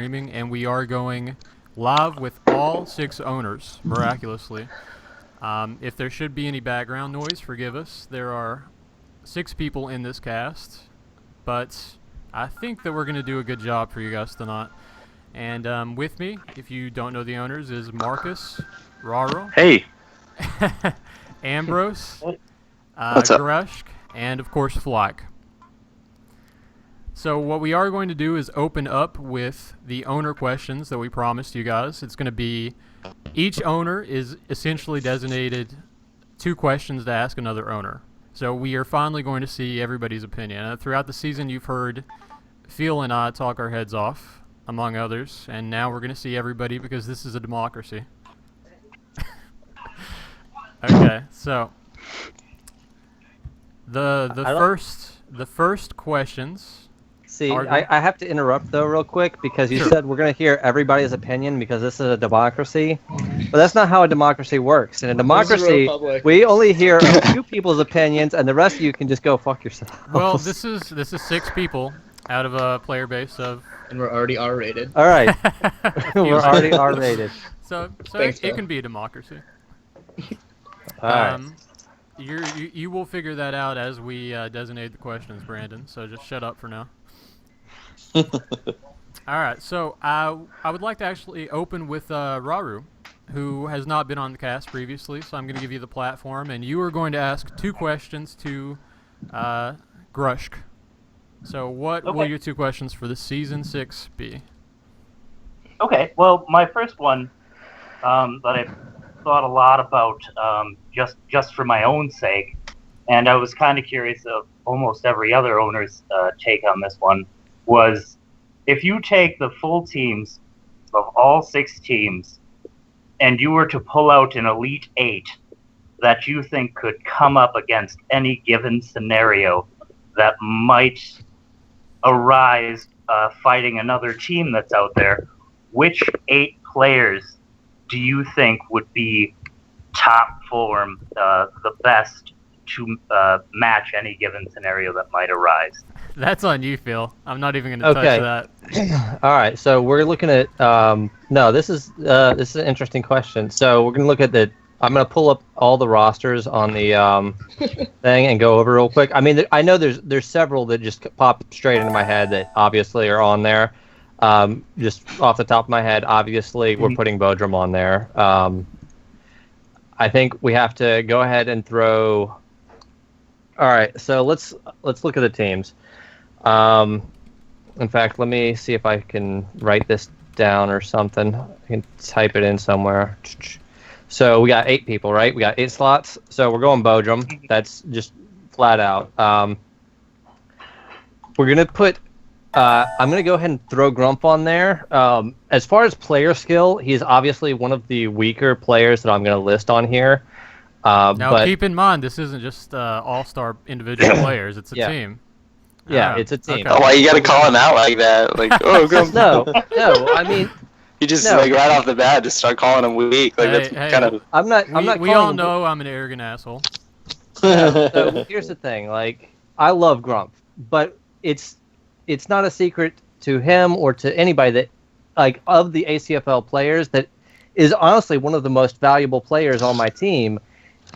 streaming, and we are going live with all 6 owners, miraculously. If there should be any background noise, forgive us. There are 6 people in this cast, but I think that we're going to do a good job for you guys tonight. And with me, if you don't know the owners, is Marcus, Raro, Hey. Ambrose, What's up? Grushk, and of course Flack. So what we are going to do is open up with the owner questions that we promised you guys. It's going to be, each owner is essentially designated 2 questions to ask another owner. So we are finally going to see everybody's opinion. Throughout the season, you've heard Phil and I talk our heads off, among others, and now we're going to see everybody because this is a democracy. Okay, so the first questions. See, I have to interrupt though real quick because you said we're going to hear everybody's opinion because this is a democracy, but that's not how a democracy works. In a democracy, we only hear a few people's opinions, and the rest of you can just go fuck yourselves. Well, this is 6 people out of a player base of. And we're already R-rated. All right, we're already R-rated. So Thanks, it Phil. can be a democracy. All right. You will figure that out as we designate the questions, Brandon. So just shut up for now. All right. So I would like to actually open with Raru, who has not been on the cast previously. So I'm going to give you the platform, and you are going to ask 2 questions to Grushk. So what will your 2 questions for the Season 6 be? Okay, well, my first one that I've thought a lot about just for my own sake, and I was kind of curious of almost every other owner's take on this one, was if you take the full teams of all 6 teams and you were to pull out an Elite 8 that you think could come up against any given scenario that might arise fighting another team that's out there, which 8 players do you think would be top form, the best to match any given scenario that might arise? That's on you, Phil. I'm not even going to touch that. All right, so we're looking at no. This is an interesting question. So we're gonna look at the. I'm gonna pull up all the rosters on the thing and go over real quick. I mean, I know there's several that just pop straight into my head that obviously are on there. Just off the top of my head, obviously we're putting Bodrum on there. I think we have to go ahead and throw. All right, so let's look at the teams. In fact, let me see if I can write this down or something. I can type it in somewhere. So we got 8 people, right? We got 8 slots. So we're going Bodrum. That's just flat out. We're gonna put. I'm gonna go ahead and throw Grump on there. As far as player skill, he's obviously one of the weaker players that I'm gonna list on here. Now keep in mind, this isn't just all-star individual players. It's a team. Yeah, it's a team. Okay. Oh, why you gotta call him out like that? Like, oh, Grump. No. I mean, You just like right off the bat just start calling him weak. Like that's kind of. I'm not. We all know I'm an arrogant asshole. So here's the thing. Like, I love Grump, but it's not a secret to him or to anybody that, like, of the ACFL players, that is honestly one of the most valuable players on my team.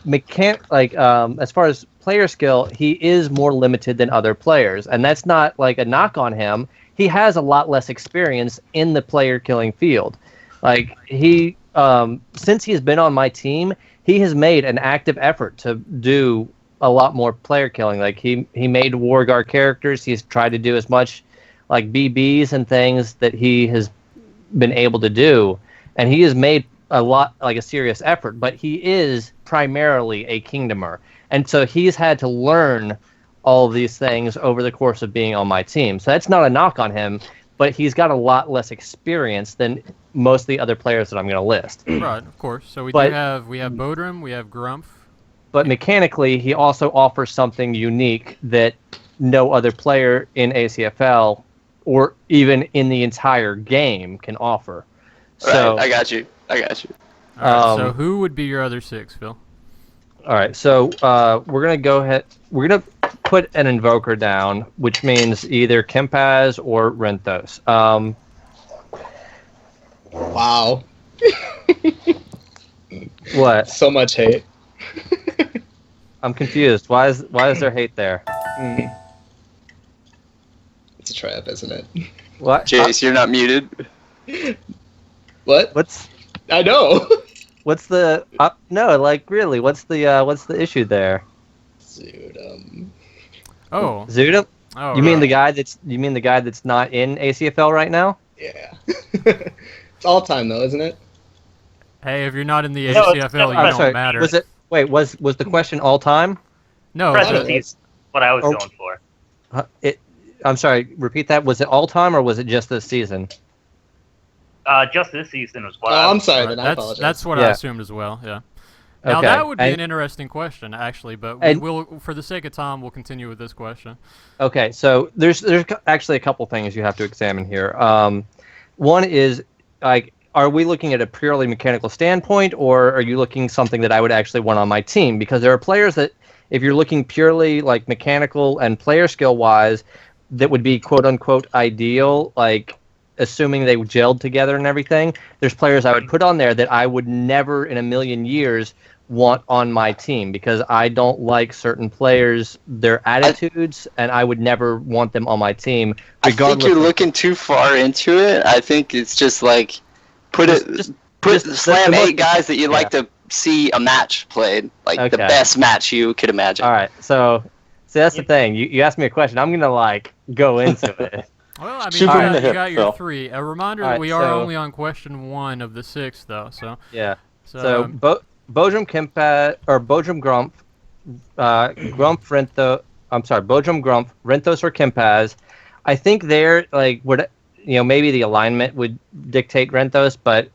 As far as player skill, he is more limited than other players, and that's not like a knock on him. He has a lot less experience in the player killing field. Like, he, since he's been on my team, he has made an active effort to do a lot more player killing. Like, he made War Guard characters. He's tried to do as much like BBs and things that he has been able to do, and he has made a serious effort. But he is primarily a kingdomer, and so he's had to learn all of these things over the course of being on my team. So that's not a knock on him, but he's got a lot less experience than most of the other players that I'm going to list. Right, of course. So we have Bodrum, we have Grumpf. But mechanically, he also offers something unique that no other player in ACFL or even in the entire game can offer. So, right, I got you. All right, so who would be your other 6, Phil? All right, so we're going to go ahead. We're going to put an Invoker down, which means either Kempaz or Renthos. Wow. What? So much hate. I'm confused. Why is there hate there? It's a trap, isn't it? What? Jace, you're not muted. What? What's I know. the no, like really, what's the issue there? Dude, Oh. Zudum? Oh. You mean right. the guy that's not in ACFL right now? yeah. It's all time though, isn't it? Hey, if you're not in the No, it's ACFL, you I'm don't sorry. matter. Was the question all time? No. present the- season. What I was Oh. going for. I'm sorry. Repeat that. Was it all time or was it just this season? Just this season was what Oh, I I'm was. sorry, then I that's apologize. that's what Yeah. I assumed as well. Yeah. Now Okay. that would be And- an interesting question, actually, but we And- will, for the sake of time, we'll continue with this question. Okay, so there's actually a couple things you have to examine here. One is like, are we looking at a purely mechanical standpoint, or are you looking something that I would actually want on my team? Because there are players that, if you're looking purely like mechanical and player skill wise, that would be quote unquote ideal, like assuming they gelled together and everything. There's players I would put on there that I would never in a million years want on my team because I don't like certain players, their attitudes, and I would never want them on my team. I think Regardless you're of- looking too far into it. I think it's just like Just slam the most- 8 guys that you'd like to see a match played, like the Okay. best match you could imagine. All right, so that's the thing. You asked me a question. I'm gonna like go into it. Well, I mean, Shoot you him in got, the you hip, got your Phil. 3. A reminder All that right, we are so- only on question 1 of the 6, though. So So Bojum Kempa or Bojum Grumpf, Grumpf Rento. I'm sorry, Bojum Grumpf, Rentos or Kempaz. I think they're like maybe the alignment would dictate Rentos, but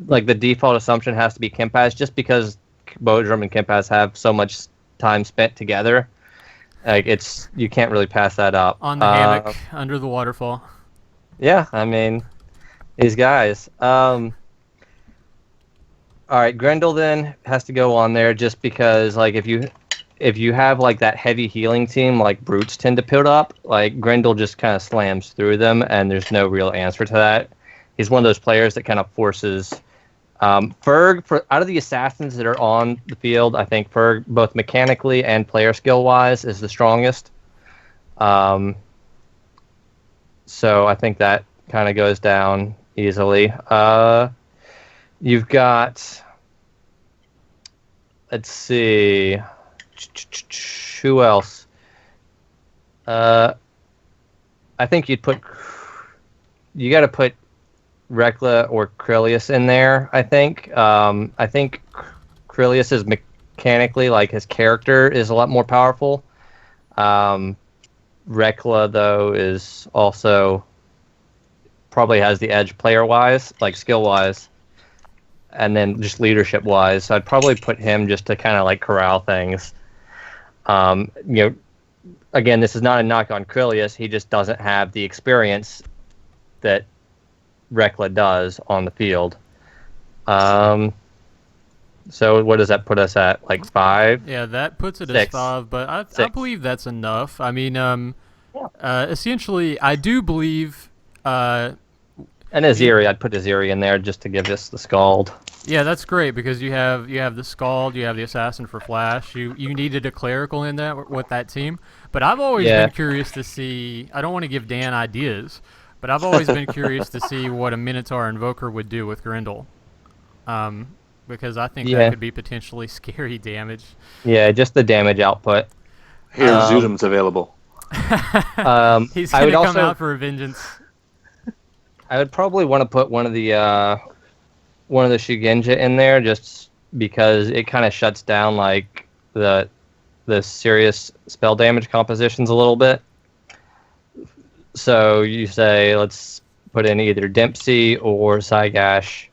like the default assumption has to be Kempaz just because Bojum and Kempaz have so much time spent together. Like you can't really pass that up. on the hammock under the waterfall. Yeah, I mean, these guys. All right, Grendel then has to go on there just because, like, if you have like that heavy healing team, like brutes tend to put up, like Grendel just kind of slams through them, and there's no real answer to that. He's one of those players that kind of forces. Ferg, out of the assassins that are on the field, I think Ferg, both mechanically and player skill wise, is the strongest. So I think that kind of goes down easily. You've got, let's see, who else? I think you got to put Rekla or Krillius in there, I think. I think Krillius is mechanically, like, his character is a lot more powerful. Rekla, though, is also probably has the edge player-wise, like skill-wise, and then just leadership-wise. So I'd probably put him just to kind of like corral things. Again, this is not a knock on Krillius. He just doesn't have the experience that Rekla does on the field. So what does that put us at? Like 5? Yeah, that puts it 6. as 5, but I 6. believe that's enough. I mean, essentially, I do believe. And Aziri, I'd put Aziri in there just to give us the Scald. Yeah, that's great because you have the Scald, you have the Assassin for Flash. You needed a clerical in that with that team. But I've always been curious to see. I don't want to give Dan ideas, but I've always been curious to see what a Minotaur Invoker would do with Grendel. Because I think that could be potentially scary damage. Yeah, just the damage output. Here, Zudum's available. He's I gonna would come also- out for a vengeance. I would probably want to put one of the Shigenja in there just because it kind of shuts down like the serious spell damage compositions a little bit. So you say let's put in either Dempsey or Zygash,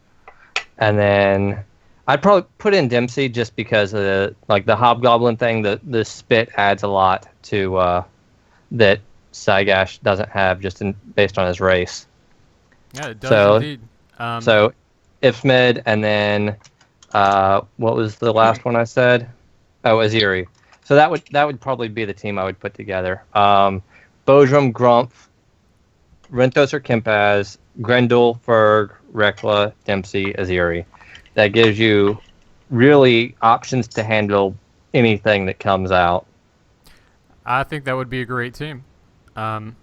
and then I'd probably put in Dempsey just because of the Hobgoblin thing. The spit adds a lot to that Zygash doesn't have based on his race. Yeah, it does indeed. So Ifmid, and then what was the last one I said? Oh, Aziri. So that would probably be the team I would put together. Bojum, Grumpf, Rentos or Kempaz, Grendel, Ferg, Rekla, Dempsey, Aziri. That gives you really options to handle anything that comes out. I think that would be a great team. Now,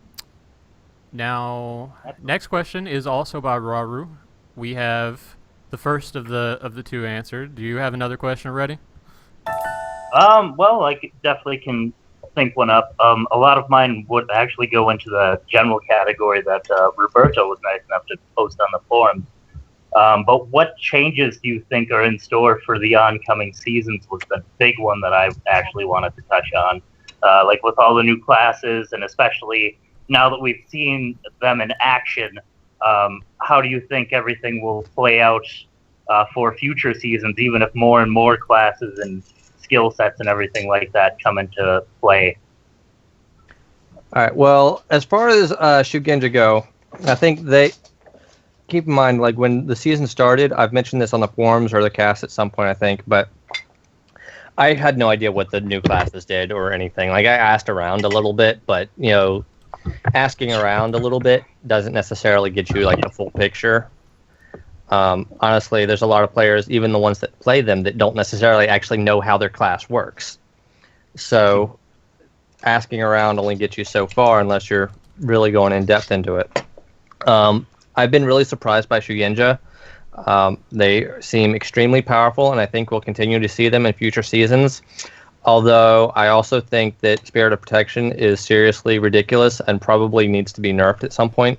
next question is also by Raru. We have the first of the two answered. Do you have another question ready? Well, definitely can think one up. A lot of mine would actually go into the general category that Roberto was nice enough to post on the forums. But what changes do you think are in store for the oncoming seasons was the big one that I actually wanted to touch on. With all the new classes, and especially now that we've seen them in action, how do you think everything will play out for future seasons, even if more and more classes and skill sets and everything like that come into play? All right. Well, as far as Shugenja go, I think they keep in mind, like when the season started, I've mentioned this on the forums or the cast at some point, I think, but I had no idea what the new classes did or anything. Like I asked around a little bit, but asking around a little bit doesn't necessarily get you like the full picture. Honestly, there's a lot of players, even the ones that play them, that don't necessarily actually know how their class works. So asking around only gets you so far unless you're really going in depth into it. I've been really surprised by Shugenja. They seem extremely powerful, and I think we'll continue to see them in future seasons. Although I also think that Spirit of Protection is seriously ridiculous and probably needs to be nerfed at some point.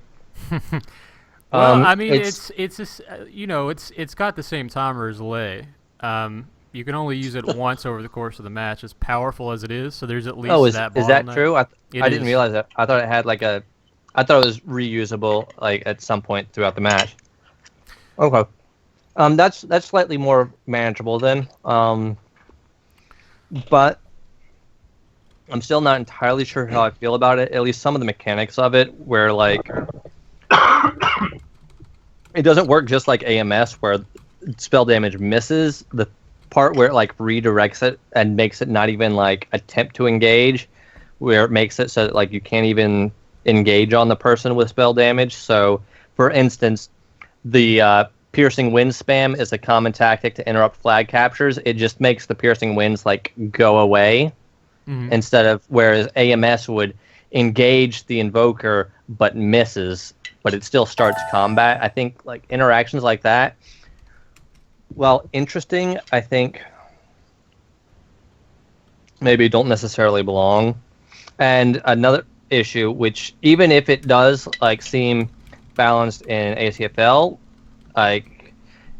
Well, I mean, it's just, it's got the same timer as Lei. You can only use it once over the course of the match, as powerful as it is. So there's at least that bottleneck. Is that true? I didn't is. realize that. I thought it had I thought it was reusable at some point throughout the match. Okay, that's slightly more manageable then. But I'm still not entirely sure how I feel about it. At least some of the mechanics of it, where it doesn't work just like AMS, where spell damage misses. The part where it redirects it and makes it not even attempt to engage, where it makes it so that you can't even engage on the person with spell damage. So, for instance, the piercing wind spam is a common tactic to interrupt flag captures. It just makes the piercing winds go away, instead of, whereas AMS would engage the invoker but misses, but it still starts combat. I think interactions like that, while interesting, I think maybe don't necessarily belong. And another issue, which even if it does seem balanced in ACFL,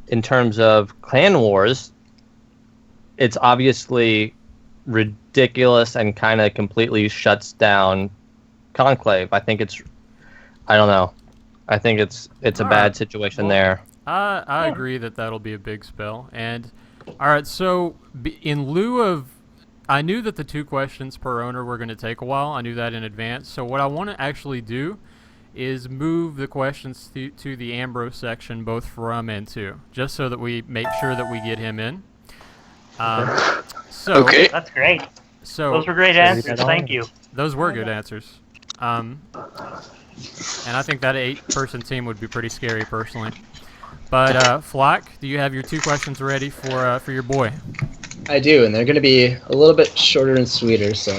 in terms of clan wars, it's obviously ridiculous and kind of completely shuts down Conclave. I think I don't know. I think it's a bad situation there. I agree that that'll be a big spell. And all right, so in lieu of, I knew that the 2 questions per owner were going to take a while. I knew that in advance. So what I want to actually do is move the questions to the Ambrose section, both from and to, just so that we make sure that we get him in. Okay. That's great. So those were great answers. Thank you. Those were good answers. And I think that 8-person team would be pretty scary, personally. But Flock, do you have your 2 questions ready for your boy? I do, and they're going to be a little bit shorter and sweeter, so...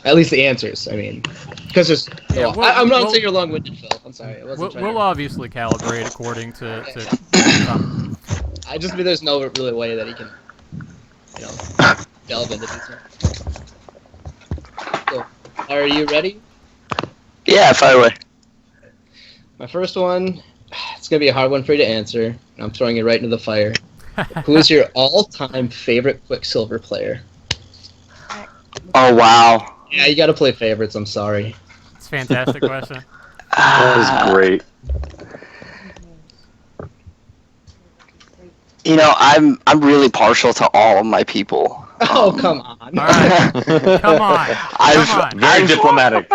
At least the answers, I mean. Because there's... Yeah, I'm not saying you're long-winded, Phil. I'm sorry. We'll obviously calibrate according to I just mean there's no really way that he can, delve into these ones. So, are you ready? Yeah, fire away. My first one, it's going to be a hard one for you to answer, and I'm throwing it right into the fire. Who is your all-time favorite Quicksilver player? Oh, wow. Yeah, you got to play favorites, I'm sorry. It's a fantastic question. That was great. I'm really partial to all of my people. Oh, come on. All right. Come on. Come on. Very diplomatic.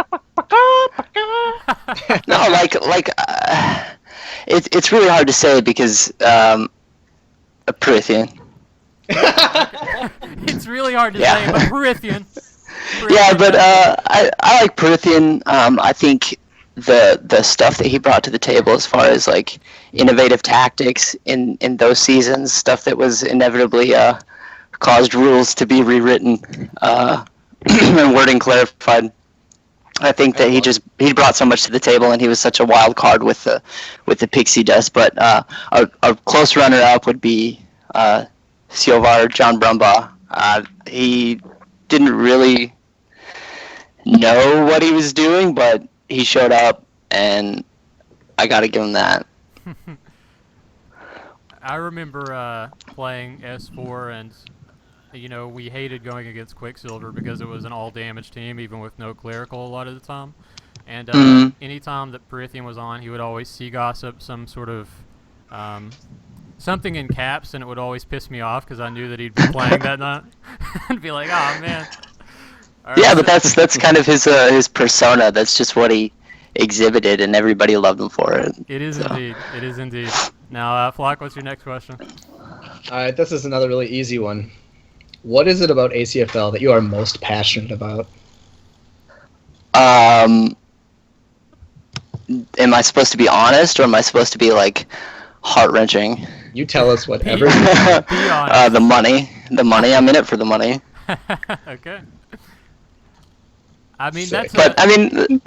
No, it's really hard to say because Prithian. It's really hard to say, but Prithian. Yeah, but I like Prithian. I think the stuff that he brought to the table as far as like innovative tactics in those seasons, stuff that was inevitably caused rules to be rewritten and wording clarified. I think that he brought so much to the table, and he was such a wild card with the pixie dust. But a close runner up would be Silvar John Brumbaugh. He didn't really know what he was doing, but he showed up, and I got to give him that. I remember playing S4, and we hated going against Quicksilver because it was an all-damage team, even with no clerical a lot of the time. And anytime that Prithian was on, he would always see gossip some sort of something in caps, and it would always piss me off because I knew that he'd be playing that night. I'd be like, oh man. Right, yeah, but that's kind of his persona. That's just what he exhibited, and everybody loved him for it. It is indeed. It is indeed. Now, Flock, what's your next question? All right, this is another really easy one. What is it about ACFL that you are most passionate about? Am I supposed to be honest, or am I supposed to be like heart-wrenching? You tell us whatever. Be honest. The money. I'm in it for the money. Okay. I mean, Sick. that's. But I mean, what?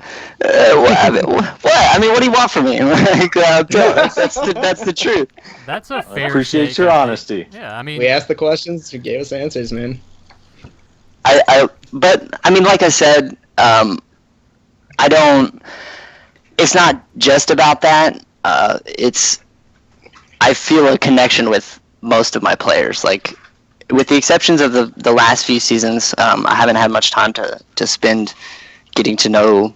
I mean, what do you want from me? Like, that's the truth. That's a fair. Appreciate take, your I think. honesty. Yeah, I mean. We asked the questions, you gave us answers, man. But I mean, like I said, I don't. It's not just about that. I feel a connection with most of my players. Like, with the exceptions of the last few seasons, I haven't had much time to spend getting to know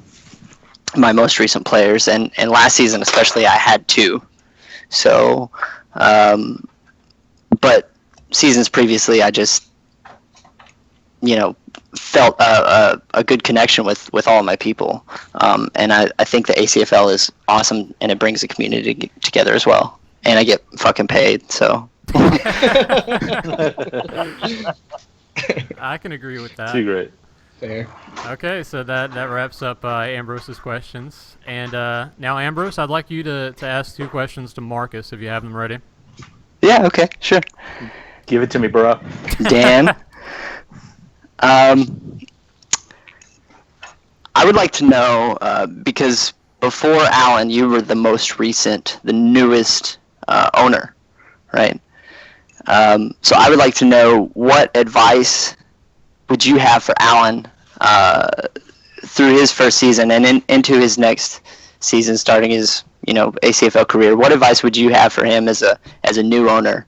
my most recent players, and last season especially I had two. So, but seasons previously I just, felt a good connection with all of my people. And I think the ACFL is awesome, and it brings the community together as well. And I get fucking paid, so. I can agree with that. Too great. Fair. Okay, so that wraps up Ambrose's questions. And now, Ambrose, I'd like you to ask 2 questions to Marcus, if you have them ready. Yeah, okay, sure. Give it to me, bro. Dan, I would like to know, because before Alan, you were the newest owner, right? So I would like to know, what advice would you have for Alan through his first season and into his next season, starting his ACFL career? What advice would you have for him as a new owner?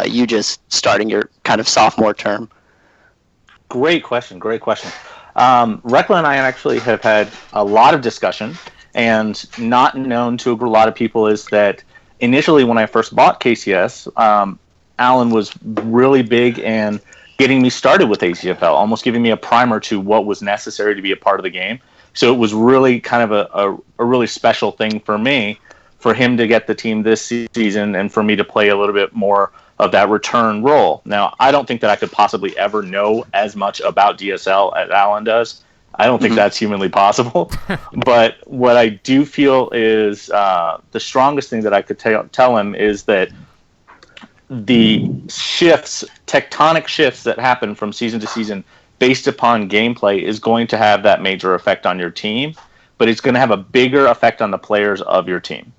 You just starting your kind of sophomore term. Great question. Rekla and I actually have had a lot of discussion, and not known to a lot of people is that initially when I first bought KCS, Alan was really big in getting me started with ACFL, almost giving me a primer to what was necessary to be a part of the game. So it was really kind of a really special thing for me, for him to get the team this season and for me to play a little bit more of that return role. Now, I don't think that I could possibly ever know as much about DSL as Alan does. I don't think that's humanly possible. But what I do feel is the strongest thing that I could tell him is that the tectonic shifts that happen from season to season based upon gameplay is going to have that major effect on your team, but it's going to have a bigger effect on the players of your team.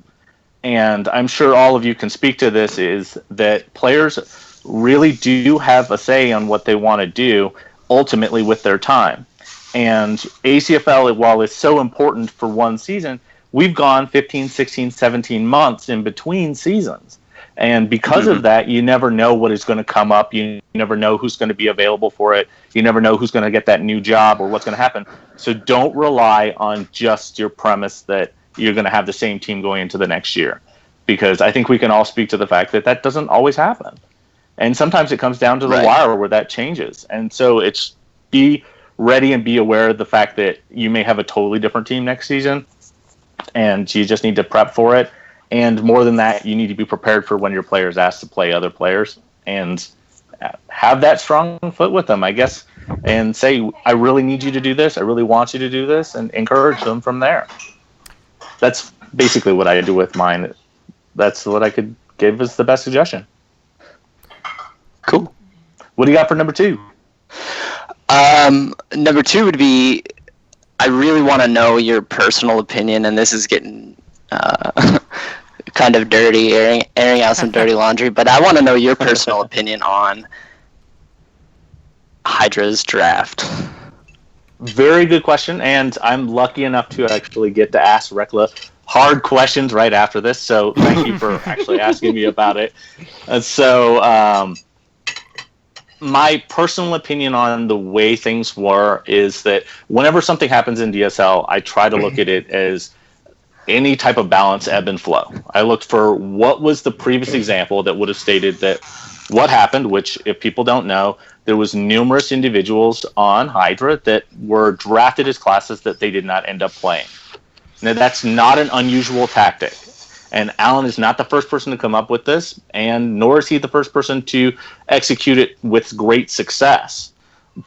And I'm sure all of you can speak to this, is that players really do have a say on what they want to do ultimately with their time. And ACFL, while it's so important for one season, we've gone 15, 16, 17 months in between seasons. And because of that, you never know what is going to come up. You never know who's going to be available for it. You never know who's going to get that new job or what's going to happen. So don't rely on just your premise that you're going to have the same team going into the next year. Because I think we can all speak to the fact that doesn't always happen. And sometimes it comes down to the wire where that changes. And so it's be ready and be aware of the fact that you may have a totally different team next season. And you just need to prep for it. And more than that, you need to be prepared for when your players ask to play other players, and have that strong foot with them, I guess, and say, I really need you to do this. I really want you to do this, and encourage them from there. that's basically what I do with mine. That's what I could give as the best suggestion. Cool. What do you got for number 2? Number 2 would be, I really want to know your personal opinion, and this is getting kind of dirty, airing out some dirty laundry, but I want to know your personal opinion on Hydra's draft. Very good question, and I'm lucky enough to actually get to ask Rekla hard questions right after this, so thank you for actually asking me about it. My personal opinion on the way things were is that whenever something happens in DSL, I try to look at it as any type of balance, ebb and flow. I looked for what was the previous example that would have stated that what happened, which if people don't know, there was numerous individuals on Hydra that were drafted as classes that they did not end up playing. Now, that's not an unusual tactic. And Alan is not the first person to come up with this, and nor is he the first person to execute it with great success.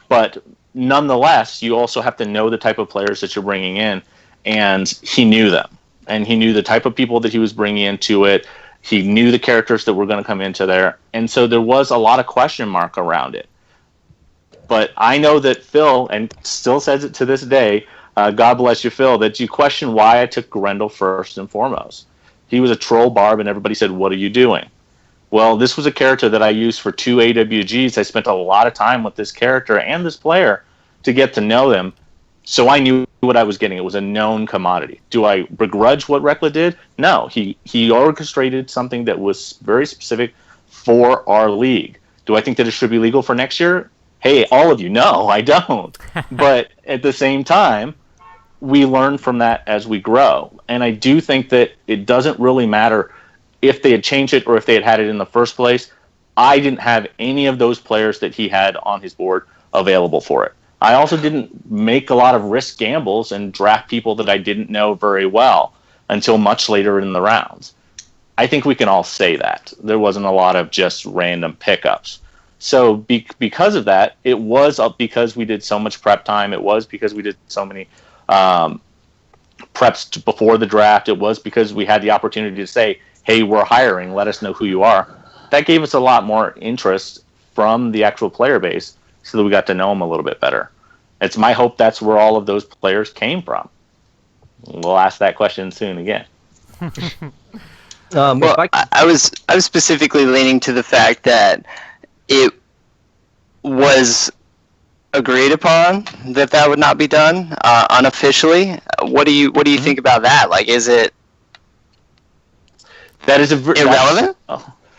But nonetheless, you also have to know the type of players that you're bringing in, and he knew them. And he knew the type of people that he was bringing into it. He knew the characters that were going to come into there. And so there was a lot of question mark around it. But I know that Phil, and still says it to this day, God bless you, Phil, that you question why I took Grendel first and foremost. He was a troll barb, and everybody said, what are you doing? Well, this was a character that I used for 2 AWGs. I spent a lot of time with this character and this player to get to know them, so I knew what I was getting. It was a known commodity. Do I begrudge what Rekla did? No. He orchestrated something that was very specific for our league. Do I think that it should be legal for next year? Hey, all of you, no, I don't. But at the same time, we learn from that as we grow. And I do think that it doesn't really matter if they had changed it or if they had it in the first place. I didn't have any of those players that he had on his board available for it. I also didn't make a lot of risk gambles and draft people that I didn't know very well until much later in the rounds. I think we can all say that. There wasn't a lot of just random pickups. So because of that, it was because we did so much prep time. It was because we did so many preps before the draft. It was because we had the opportunity to say, hey, we're hiring, let us know who you are. That gave us a lot more interest from the actual player base so that we got to know them a little bit better. It's my hope that's where all of those players came from. We'll ask that question soon again. Well, I was specifically leaning to the fact that it was agreed upon that would not be done unofficially. What do you think about that? Like, is it that is irrelevant?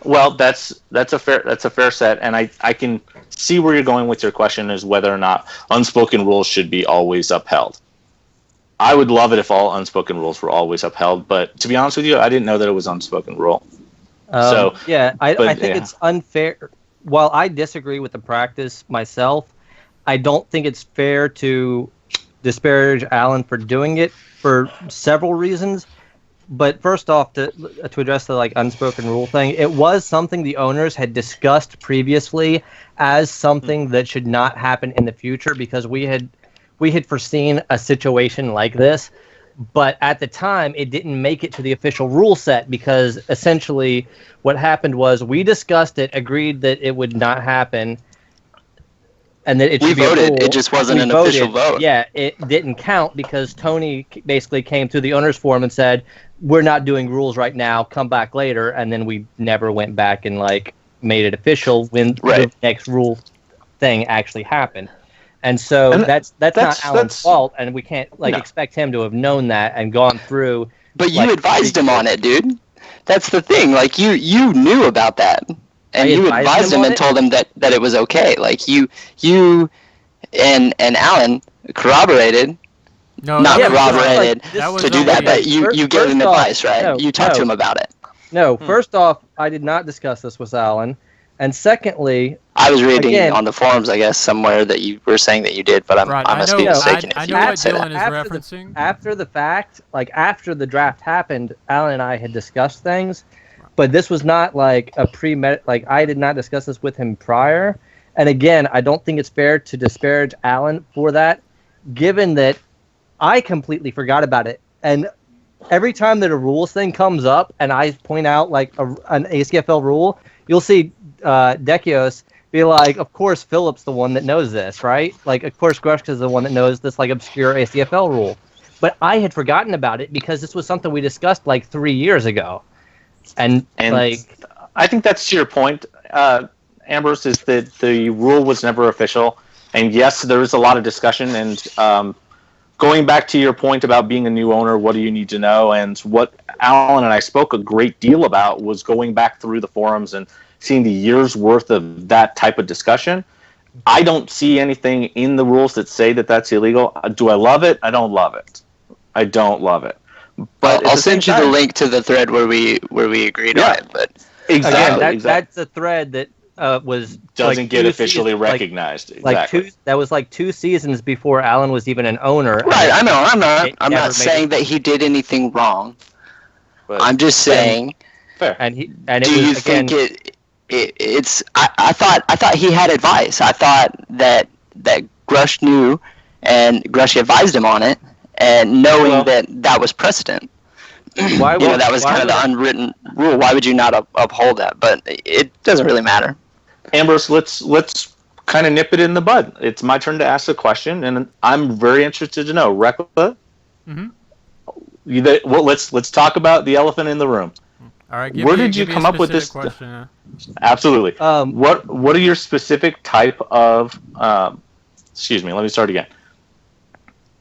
Well, that's a fair set, and I can see where you're going with your question is whether or not unspoken rules should be always upheld. I would love it if all unspoken rules were always upheld, but to be honest with you, I didn't know that it was unspoken rule. I think it's unfair. While I disagree with the practice myself, I don't think it's fair to disparage Alan for doing it for several reasons. But first off, to address the unspoken rule thing, it was something the owners had discussed previously as something that should not happen in the future because we had foreseen a situation like this. But at the time, it didn't make it to the official rule set because essentially what happened was we discussed it, agreed that it would not happen, and that it should be a rule. It just wasn't an official vote. Yeah, it didn't count because Tony basically came to the owners forum and said, we're not doing rules right now, come back later, and then we never went back and made it official when the next rule thing actually happened. And so that's not Alan's fault, and we can't expect him to have known that and gone through. But you advised him on it, dude. That's the thing. You knew about that, and you advised him and told him that it was okay. You and Alan corroborated. Corroborated to do that, but you gave him advice, right? No, you talked to him about it. No, first off, I did not discuss this with Alan. And secondly, I was reading on the forums, I guess, somewhere that you were saying that you did, but I must be mistaken. I know what Dylan is referencing. After the fact, after the draft happened, Alan and I had discussed things, but this was not a I did not discuss this with him prior. And again, I don't think it's fair to disparage Alan for that, given that I completely forgot about it. And every time that a rules thing comes up and I point out like an ACFL rule, you'll see Decios be like, of course Philip's the one that knows this, right? Like, of course Grushka's the one that knows this like obscure ACFL rule. But I had forgotten about it because this was something we discussed like 3 years ago. And like, I think that's to your point, Ambrose, is that the rule was never official. And yes, there was a lot of discussion. And going back to your point about being a new owner, what do you need to know? And what Alan and I spoke a great deal about was going back through the forums and seeing the years worth of that type of discussion. I don't see anything in the rules that say that that's illegal. Do I love it? I don't love it. I don't love it. But I'll send you the link to the thread where we agreed on it. But exactly, again, that's a thread that was doesn't like get officially recognized. Exactly. That was like 2 seasons before Alan was even an owner. Right, I know. I'm not saying that he did anything wrong. But I'm just saying. Fair. Do you think it's? I thought he had advice. I thought that Grush knew, and Grush advised him on it, and knowing that was precedent. That was kind of the unwritten rule. Why would you not uphold that? But it doesn't really matter. Ambrose, let's kind of nip it in the bud. It's my turn to ask the question, and I'm very interested to know. Rekla, let's talk about the elephant in the room. All right. Where did you come up with this question? Absolutely. What are your specific type of? Excuse me. Let me start again.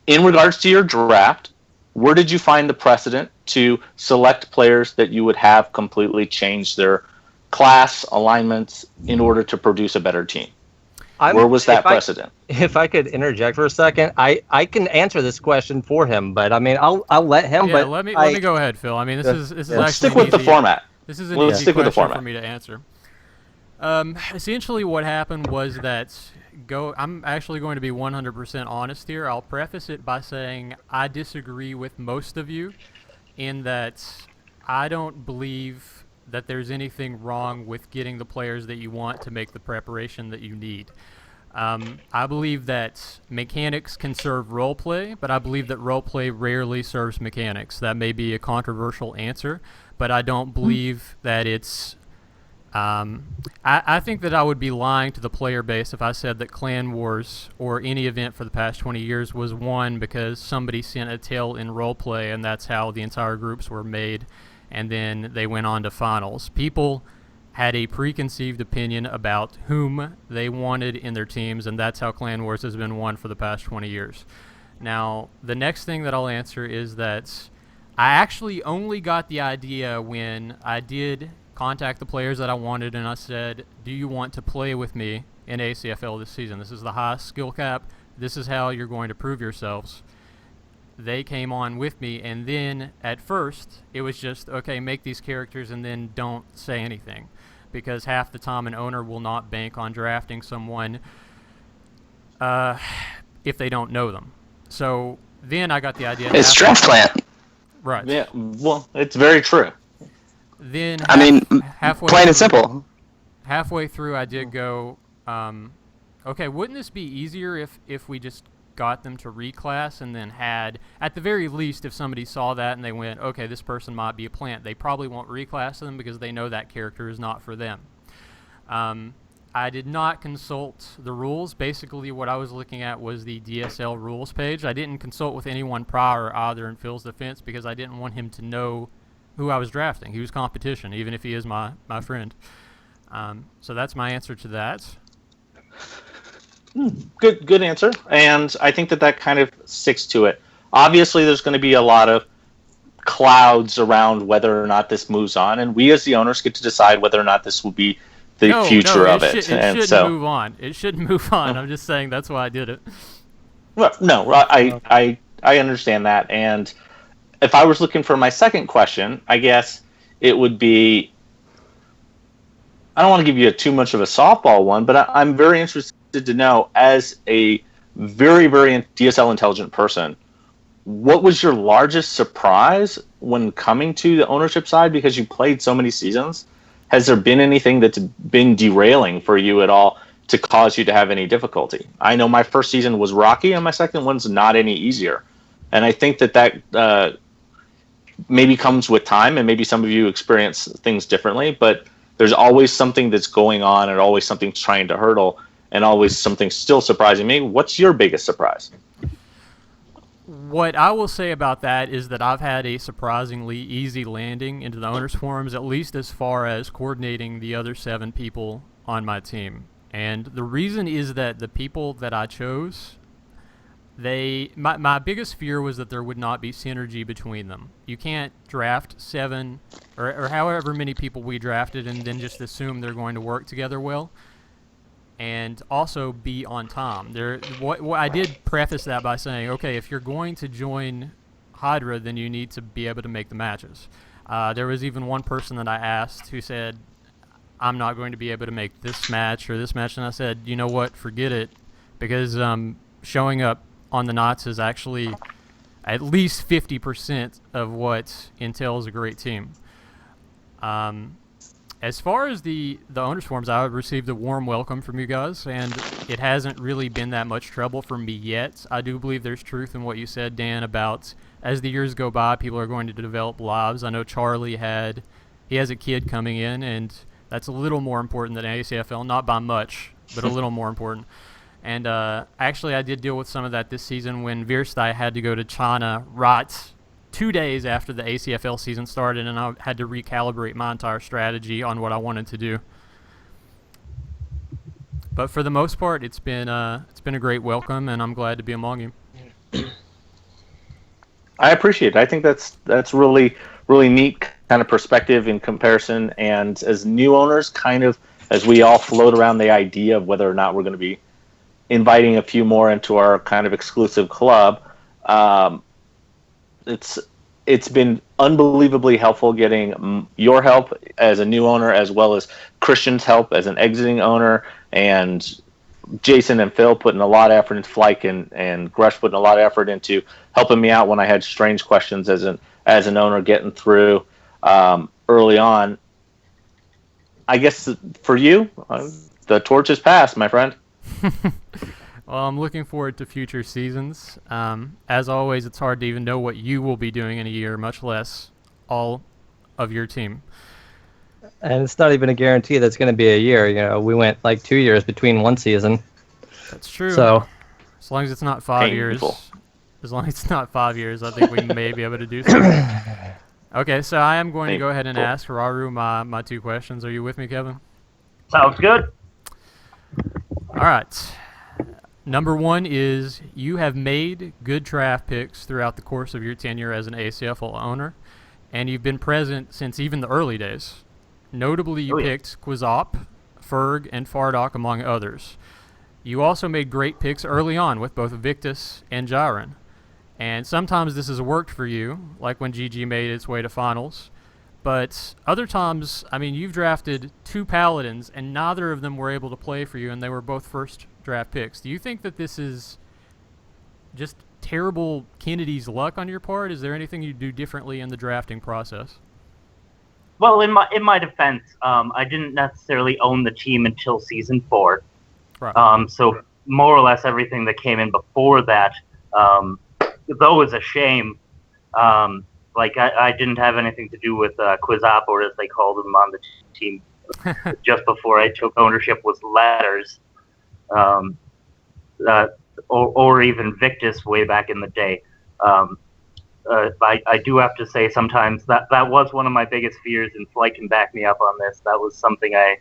In regards to your draft, where did you find the precedent to select players that you would have completely change their class alignments in order to produce a better team? Where was that precedent? If I could interject for a second, I can answer this question for him, but I mean I'll let him. Yeah, but let me go ahead, Phil. I mean this is actually stick with the format. This is an easy question for me to answer. Essentially, what happened was that I'm actually going to be 100% honest here. I'll preface it by saying I disagree with most of you in that I don't believe that there's anything wrong with getting the players that you want to make the preparation that you need. I believe that mechanics can serve role play, but I believe that role play rarely serves mechanics. That may be a controversial answer, but I don't believe that it's I think that I would be lying to the player base if I said that Clan Wars or any event for the past 20 years was won because somebody sent a tail in roleplay and that's how the entire groups were made and then they went on to finals. People had a preconceived opinion about whom they wanted in their teams, and that's how Clan Wars has been won for the past 20 years. Now, the next thing that I'll answer is that I actually only got the idea when I did contact the players that I wanted, and I said, do you want to play with me in ACFL this season? This is the highest skill cap. This is how you're going to prove yourselves. They came on with me, and then at first, it was just, okay, make these characters and then don't say anything. Because half the time an owner will not bank on drafting someone if they don't know them. So then I got the idea. It's draft plan. Right. Yeah, well, it's very true. Then halfway plain and simple. Halfway through, I did go, okay, wouldn't this be easier if we just got them to reclass and then had, at the very least, if somebody saw that and they went, okay, this person might be a plant, they probably won't reclass them because they know that character is not for them. I did not consult the rules. Basically, what I was looking at was the DSL rules page. I didn't consult with anyone prior either in Phil's defense because I didn't want him to know who I was drafting. He was competition, even if he is my friend. So that's my answer to that. Good answer. And I think that kind of sticks to it. Obviously, there's going to be a lot of clouds around whether or not this moves on, and we as the owners get to decide whether or not this will be the future of it. It shouldn't move on. It shouldn't move on. I'm just saying that's why I did it. Well, no, I understand that. And if I was looking for my second question, I guess it would be, I don't want to give you too much of a softball one, but I'm very interested to know, as a very, very DSL intelligent person, what was your largest surprise when coming to the ownership side? Because you played so many seasons. Has there been anything that's been derailing for you at all to cause you to have any difficulty? I know my first season was rocky and my second one's not any easier. And I think that maybe comes with time, and maybe some of you experience things differently, but there's always something that's going on and always something trying to hurdle and always something still surprising me. What's your biggest surprise? What I will say about that is that I've had a surprisingly easy landing into the owners' forums, at least as far as coordinating the other 7 people on my team. And the reason is that the people that I chose, my biggest fear was that there would not be synergy between them. You can't draft 7 or however many people we drafted and then just assume they're going to work together well and also be on time. What I did preface that by saying, okay, if you're going to join Hydra, then you need to be able to make the matches. There was even one person that I asked who said, I'm not going to be able to make this match or this match, and I said, you know what, forget it, because showing up on the Knots is actually at least 50% of what entails a great team. As far as the owners forums, I received a warm welcome from you guys, and it hasn't really been that much trouble for me yet. I do believe there's truth in what you said, Dan, about as the years go by, people are going to develop lives. I know Charlie has a kid coming in, and that's a little more important than ACFL, not by much, but a little more important. And actually, I did deal with some of that this season when Veerstai had to go to China right 2 days after the ACFL season started, and I had to recalibrate my entire strategy on what I wanted to do. But for the most part, it's been a great welcome, and I'm glad to be among you. I appreciate it. I think that's really, really neat kind of perspective in comparison. And as new owners, kind of as we all float around the idea of whether or not we're going to be inviting a few more into our kind of exclusive club, it's been unbelievably helpful getting your help as a new owner, as well as Christian's help as an exiting owner, and Jason and Phil putting a lot of effort into Flyke and Gresh putting a lot of effort into helping me out when I had strange questions as an owner getting through early on. I guess for you, the torch is passed, my friend. Well, I'm looking forward to future seasons. As always, it's hard to even know what you will be doing in a year, much less all of your team. And it's not even a guarantee that's going to be a year. You know, we went like 2 years between one season. That's true. So, as long as it's not 5 years, Painful. I think we may be able to do something. Okay, so I am going to go ahead and ask Raru my 2 questions. Are you with me, Kevin? Sounds good. All right. Number 1 is you have made good draft picks throughout the course of your tenure as an ACFL owner, and you've been present since even the early days. Notably, you picked Quizop, Ferg, and Fardock, among others. You also made great picks early on with both Victus and Jiren. And sometimes this has worked for you, like when GG made its way to finals. But other times, I mean, you've drafted 2 Paladins, and neither of them were able to play for you, and they were both first draft picks. Do you think that this is just terrible Kennedy's luck on your part? Is there anything you do differently in the drafting process? Well, in my defense, I didn't necessarily own the team until season 4. Right. So more or less everything that came in before that, though is a shame. Like I didn't have anything to do with Quizop, or as they called him on the team just before I took ownership, was Ladders, or even Victus way back in the day. I do have to say sometimes that was one of my biggest fears, and Flight can back me up on this. That was something I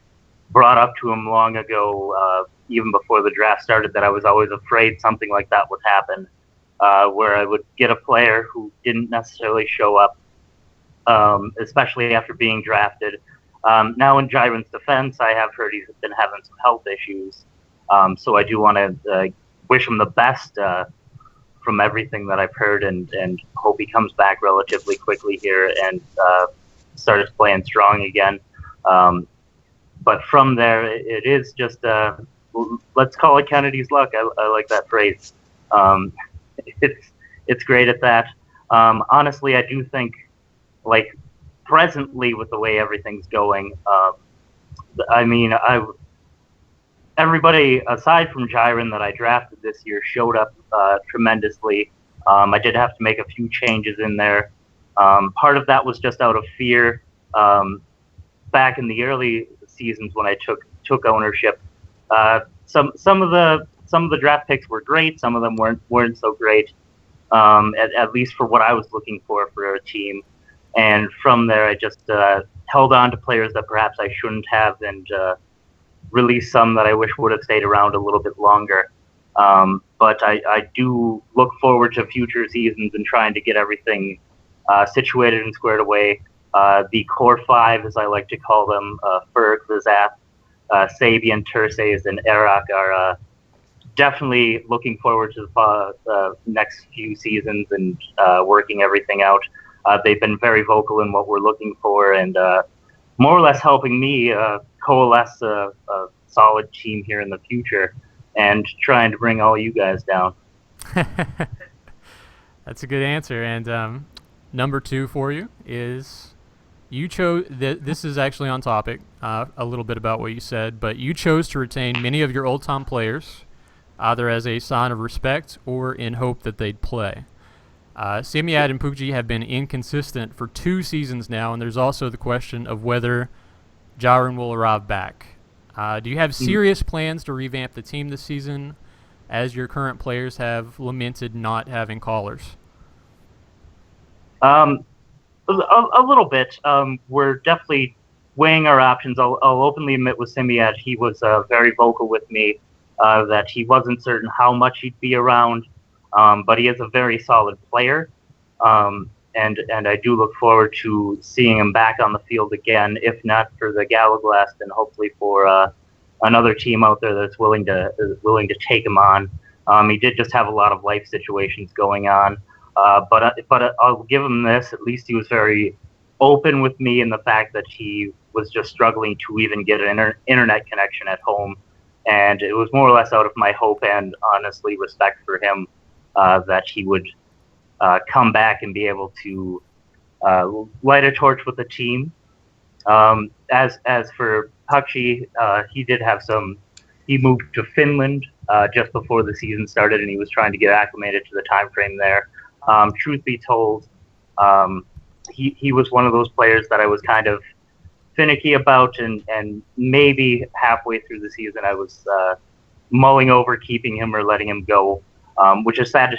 brought up to him long ago, even before the draft started, that I was always afraid something like that would happen, where I would get a player who didn't necessarily show up, especially after being drafted. Now in Jiren's defense, I have heard he's been having some health issues, so I do want to wish him the best from everything that I've heard, and hope he comes back relatively quickly here and starts playing strong again. But from there, it is just, let's call it Kennedy's luck. I like that phrase. It's great at that. Honestly, I do think, like, presently with the way everything's going, I mean, everybody aside from Jiren that I drafted this year showed up tremendously. I did have to make a few changes in there, Part of that was just out of fear. Back in the early seasons when I took ownership, some of the draft picks were great. Some of them weren't so great. At least for what I was looking for a team. And from there, I just held on to players that perhaps I shouldn't have, and released some that I wish would have stayed around a little bit longer. But I do look forward to future seasons and trying to get everything situated and squared away. The core five, as I like to call them, Ferg, Vizap, Sabian, Terces, and Erak are definitely looking forward to the next few seasons and working everything out. They've been very vocal in what we're looking for, and more or less helping me coalesce a solid team here in the future and trying to bring all you guys down. That's a good answer. And number 2 for you is you chose. This is actually on topic, a little bit about what you said, but you chose to retain many of your old-time players, either as a sign of respect or in hope that they'd play. Simiad and Pukji have been inconsistent for 2 seasons now, and there's also the question of whether Jaren will arrive back. Do you have serious plans to revamp the team this season, as your current players have lamented not having callers? A little bit. We're definitely weighing our options. I'll openly admit with Simiad, he was very vocal with me that he wasn't certain how much he'd be around, but he is a very solid player. And I do look forward to seeing him back on the field again, if not for the Galaglast, and hopefully for another team out there that's willing to take him on. He did just have a lot of life situations going on, but I'll give him this. At least he was very open with me in the fact that he was just struggling to even get an internet connection at home, and it was more or less out of my hope and honestly respect for him that he would come back and be able to light a torch with the team. As for Pucci, he did have he moved to Finland just before the season started, and he was trying to get acclimated to the time frame there. Truth be told, he was one of those players that I was kind of finicky about, and maybe halfway through the season I was mulling over keeping him or letting him go, which is sad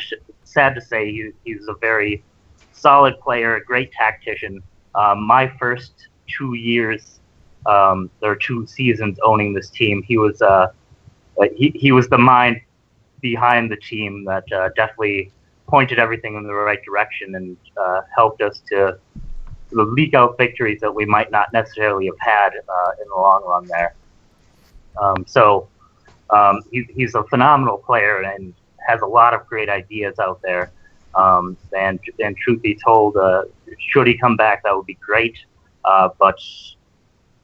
to say. He's a very solid player, a great tactician. My first 2 years, or 2 seasons owning this team, he was the mind behind the team that definitely pointed everything in the right direction and helped us to leak out victories that we might not necessarily have had in the long run there. He's a phenomenal player and has a lot of great ideas out there. And truth be told, should he come back, that would be great. But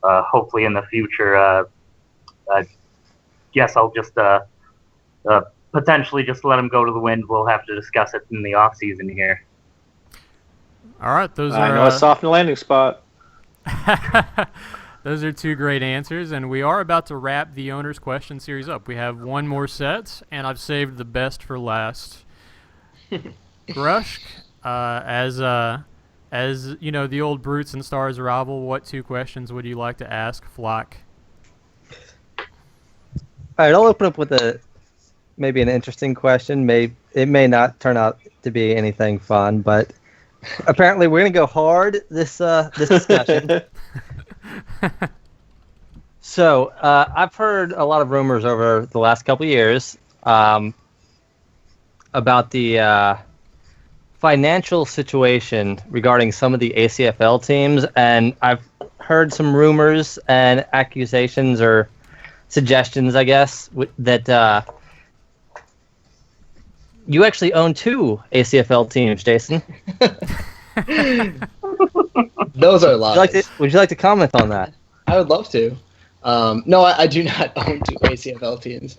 hopefully in the future, I guess I'll just potentially just let him go to the wind. We'll have to discuss it in the off season here. All right, those I are know a soft landing spot. those are 2 great answers, and we are about to wrap the owner's question series up. We have 1 more set, and I've saved the best for last. Grushk, as you know, the old Brutes and Stars rival, what 2 questions would you like to ask Flock? All right, I'll open up with maybe an interesting question. It may not turn out to be anything fun, but apparently we're going to go hard this discussion. So I've heard a lot of rumors over the last couple of years about the financial situation regarding some of the ACFL teams, and I've heard some rumors and accusations or suggestions, I guess, that you actually own 2 ACFL teams, Jason. Those are lies. Would you like to comment on that? I would love to. No, I do not own 2 ACFL teams.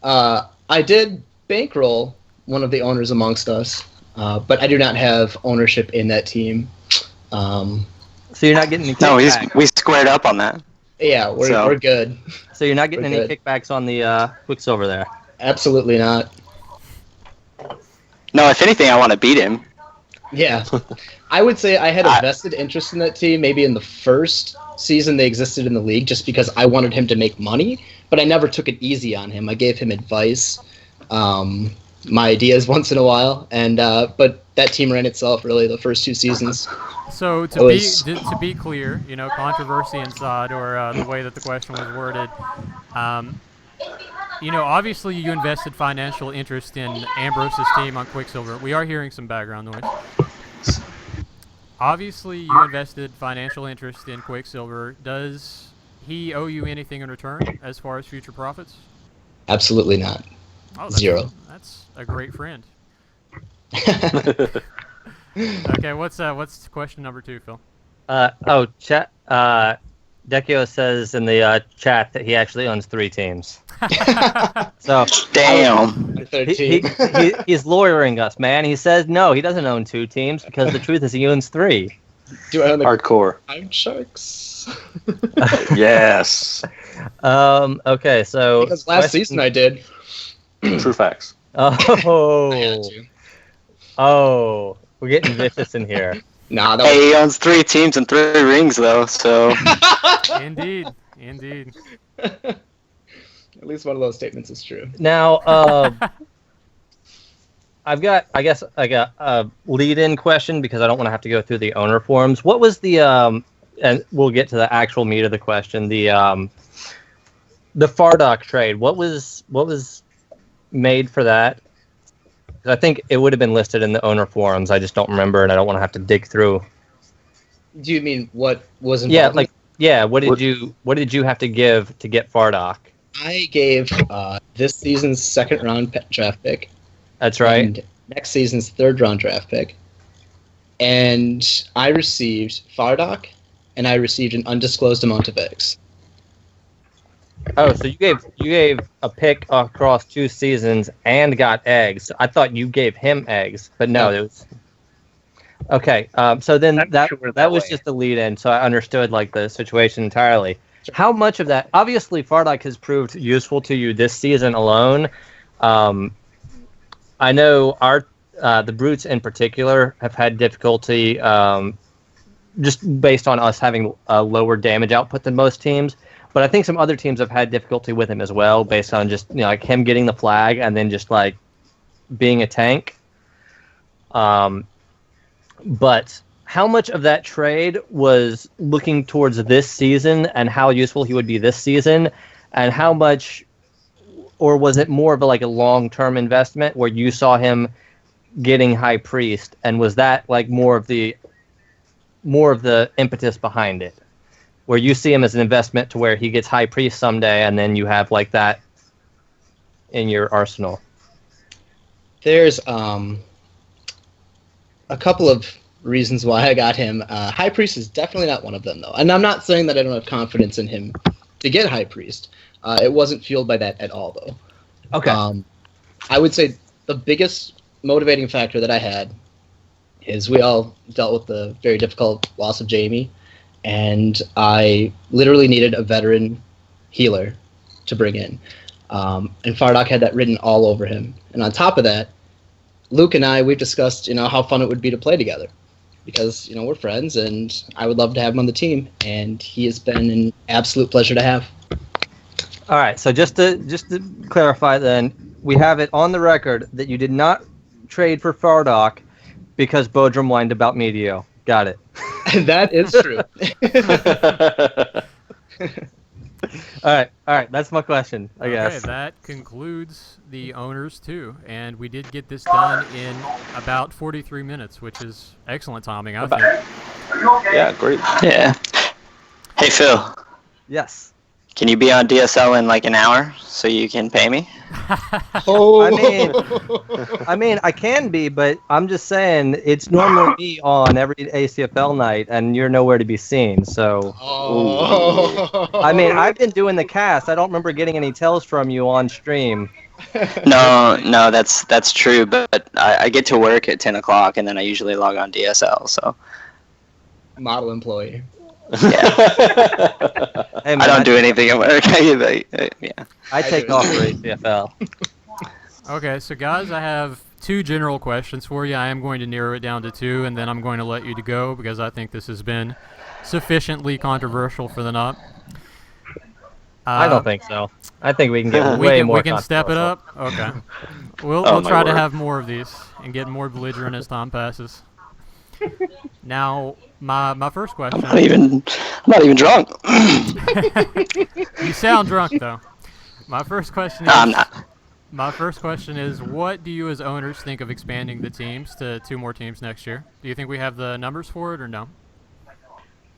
I did bankroll one of the owners amongst us, but I do not have ownership in that team. So you're not getting any kickbacks? No, we squared up on that. Yeah, we're good. So you're not getting any kickbacks on the Quicksilver there? Absolutely not. No, if anything, I want to beat him. Yeah. I would say I had a vested interest in that team maybe in the first season they existed in the league just because I wanted him to make money, but I never took it easy on him. I gave him advice, my ideas once in a while, and but that team ran itself really the first 2 seasons. So to be clear, controversy inside, or the way that the question was worded, obviously you invested financial interest in Ambrose's team on Quicksilver. We are hearing some background noise. Obviously, you invested financial interest in Quicksilver. Does he owe you anything in return as far as future profits? Absolutely not. Oh, Zero. That's a great friend. Okay, what's question number 2, Phil? Chat. Dekio says in the chat that he actually owns 3 teams. So Damn. he's lawyering us, man. He says no, he doesn't own 2 teams because the truth is he owns 3. Do I own the Hardcore. Iron Sharks? Yes. Okay, so Because last season I did. True facts. I had Oh, to. oh, we're getting vicious in here. Nah, that Hey, he owns 3 teams and 3 rings, though, so... Indeed. At least one of those statements is true. Now, I guess I got a lead-in question because I don't want to have to go through the owner forums. What was the and we'll get to the actual meat of the question. The Fardock trade. What was made for that? 'Cause I think it would have been listed in the owner forums. I just don't remember, and I don't want to have to dig through. Do you mean what was involved? What did you have to give to get Fardock? I gave this season's second round draft pick. That's right. And next season's third round draft pick. And I received Fardock, and I received an undisclosed amount of eggs. Oh, so you gave a pick across 2 seasons and got eggs. I thought you gave him eggs, but no, it was okay. So then that was just the lead in, so I understood like the situation entirely. How much of that? Obviously, Fardock has proved useful to you this season alone. I know the Brutes in particular have had difficulty just based on us having a lower damage output than most teams. But I think some other teams have had difficulty with him as well, based on just like him getting the flag and then just like being a tank. But how much of that trade was looking towards this season and how useful he would be this season, and how much, or was it more of a long-term investment where you saw him getting High Priest, and was that like more of the impetus behind it? Where you see him as an investment to where he gets High Priest someday, and then you have like that in your arsenal. There's a couple of reasons why I got him. High Priest is definitely not one of them, though. And I'm not saying that I don't have confidence in him to get High Priest. It wasn't fueled by that at all, though. Okay. I would say the biggest motivating factor that I had is we all dealt with the very difficult loss of Jamie. And I literally needed a veteran healer to bring in. And Fardock had that written all over him. And on top of that, Luke and I, we've discussed, how fun it would be to play together. Because, we're friends, and I would love to have him on the team. And he has been an absolute pleasure to have. All right, so just to clarify then, we have it on the record that you did not trade for Fardock because Bodrum whined about Medio. Got it. That is true. All right. That's my question, I guess. Okay, that concludes the owners too, and we did get this done in about 43 minutes, which is excellent timing, I think. Yeah, great. Yeah. Hey, Phil. Yes. Can you be on DSL in like an hour so you can pay me? I mean, I can be, but I'm just saying it's normally me on every ACFL night, and you're nowhere to be seen. So, I mean, I've been doing the cast. I don't remember getting any tells from you on stream. No, that's true. But I get to work at 10 o'clock, and then I usually log on DSL. So, model employee. Yeah. Hey, man, I don't do anything at work. Yeah. I take off for ACFL. Okay, so guys, I have two general questions for you. I am going to narrow it down to two, and then I'm going to let you to go because I think this has been sufficiently controversial for the knot. I don't think so. I think we can get way more. We can step it up. Okay. We'll try to have more of these and get more belligerent as time passes. Now, my first question. I'm not even drunk. You sound drunk though. My first question is. I'm not. My first question is, what do you as owners think of expanding the teams to 2 more teams next year? Do you think we have the numbers for it or no?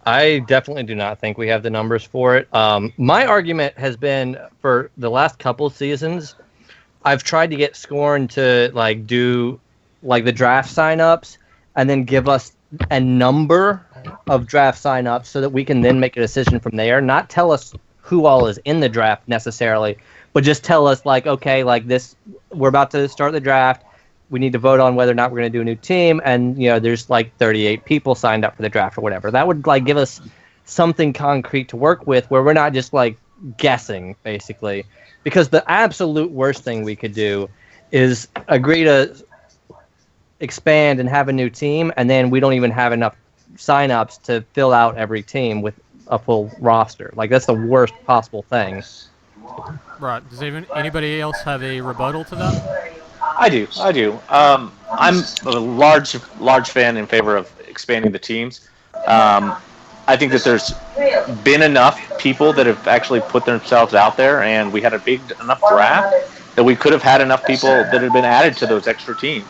I definitely do not think we have the numbers for it. My argument has been for the last couple of seasons, I've tried to get Scorn to do the draft signups and then give us a number of draft signups so that we can then make a decision from there. Not tell us who all is in the draft necessarily, but just tell us this, we're about to start the draft. We need to vote on whether or not we're going to do a new team, and there's 38 people signed up for the draft or whatever. That would give us something concrete to work with, where we're not just guessing basically. Because the absolute worst thing we could do is agree to expand and have a new team, and then we don't even have enough signups to fill out every team with a full roster. That's the worst possible thing. Right. Does anybody else have a rebuttal to that? I do. I'm a large fan in favor of expanding the teams. I think that there's been enough people that have actually put themselves out there, and we had a big enough draft that we could have had enough people that had been added to those extra teams.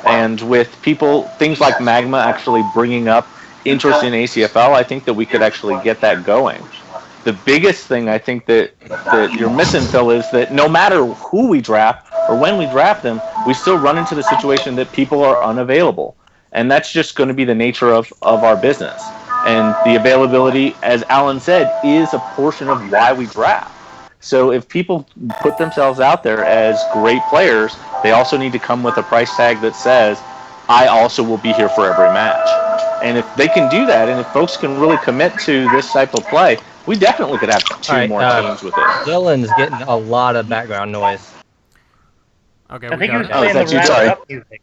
And with things like Magma actually bringing up interest in ACFL, I think that we could actually get that going. The biggest thing I think that you're missing, Phil, is that no matter who we draft or when we draft them, we still run into the situation that people are unavailable. And that's just going to be the nature of our business. And the availability, as Alan said, is a portion of why we draft. So if people put themselves out there as great players, they also need to come with a price tag that says, I also will be here for every match. And if they can do that, and if folks can really commit to this type of play, we definitely could have two more teams with it. Dylan's getting a lot of background noise. Okay, I think he was it. playing the wrap-up music.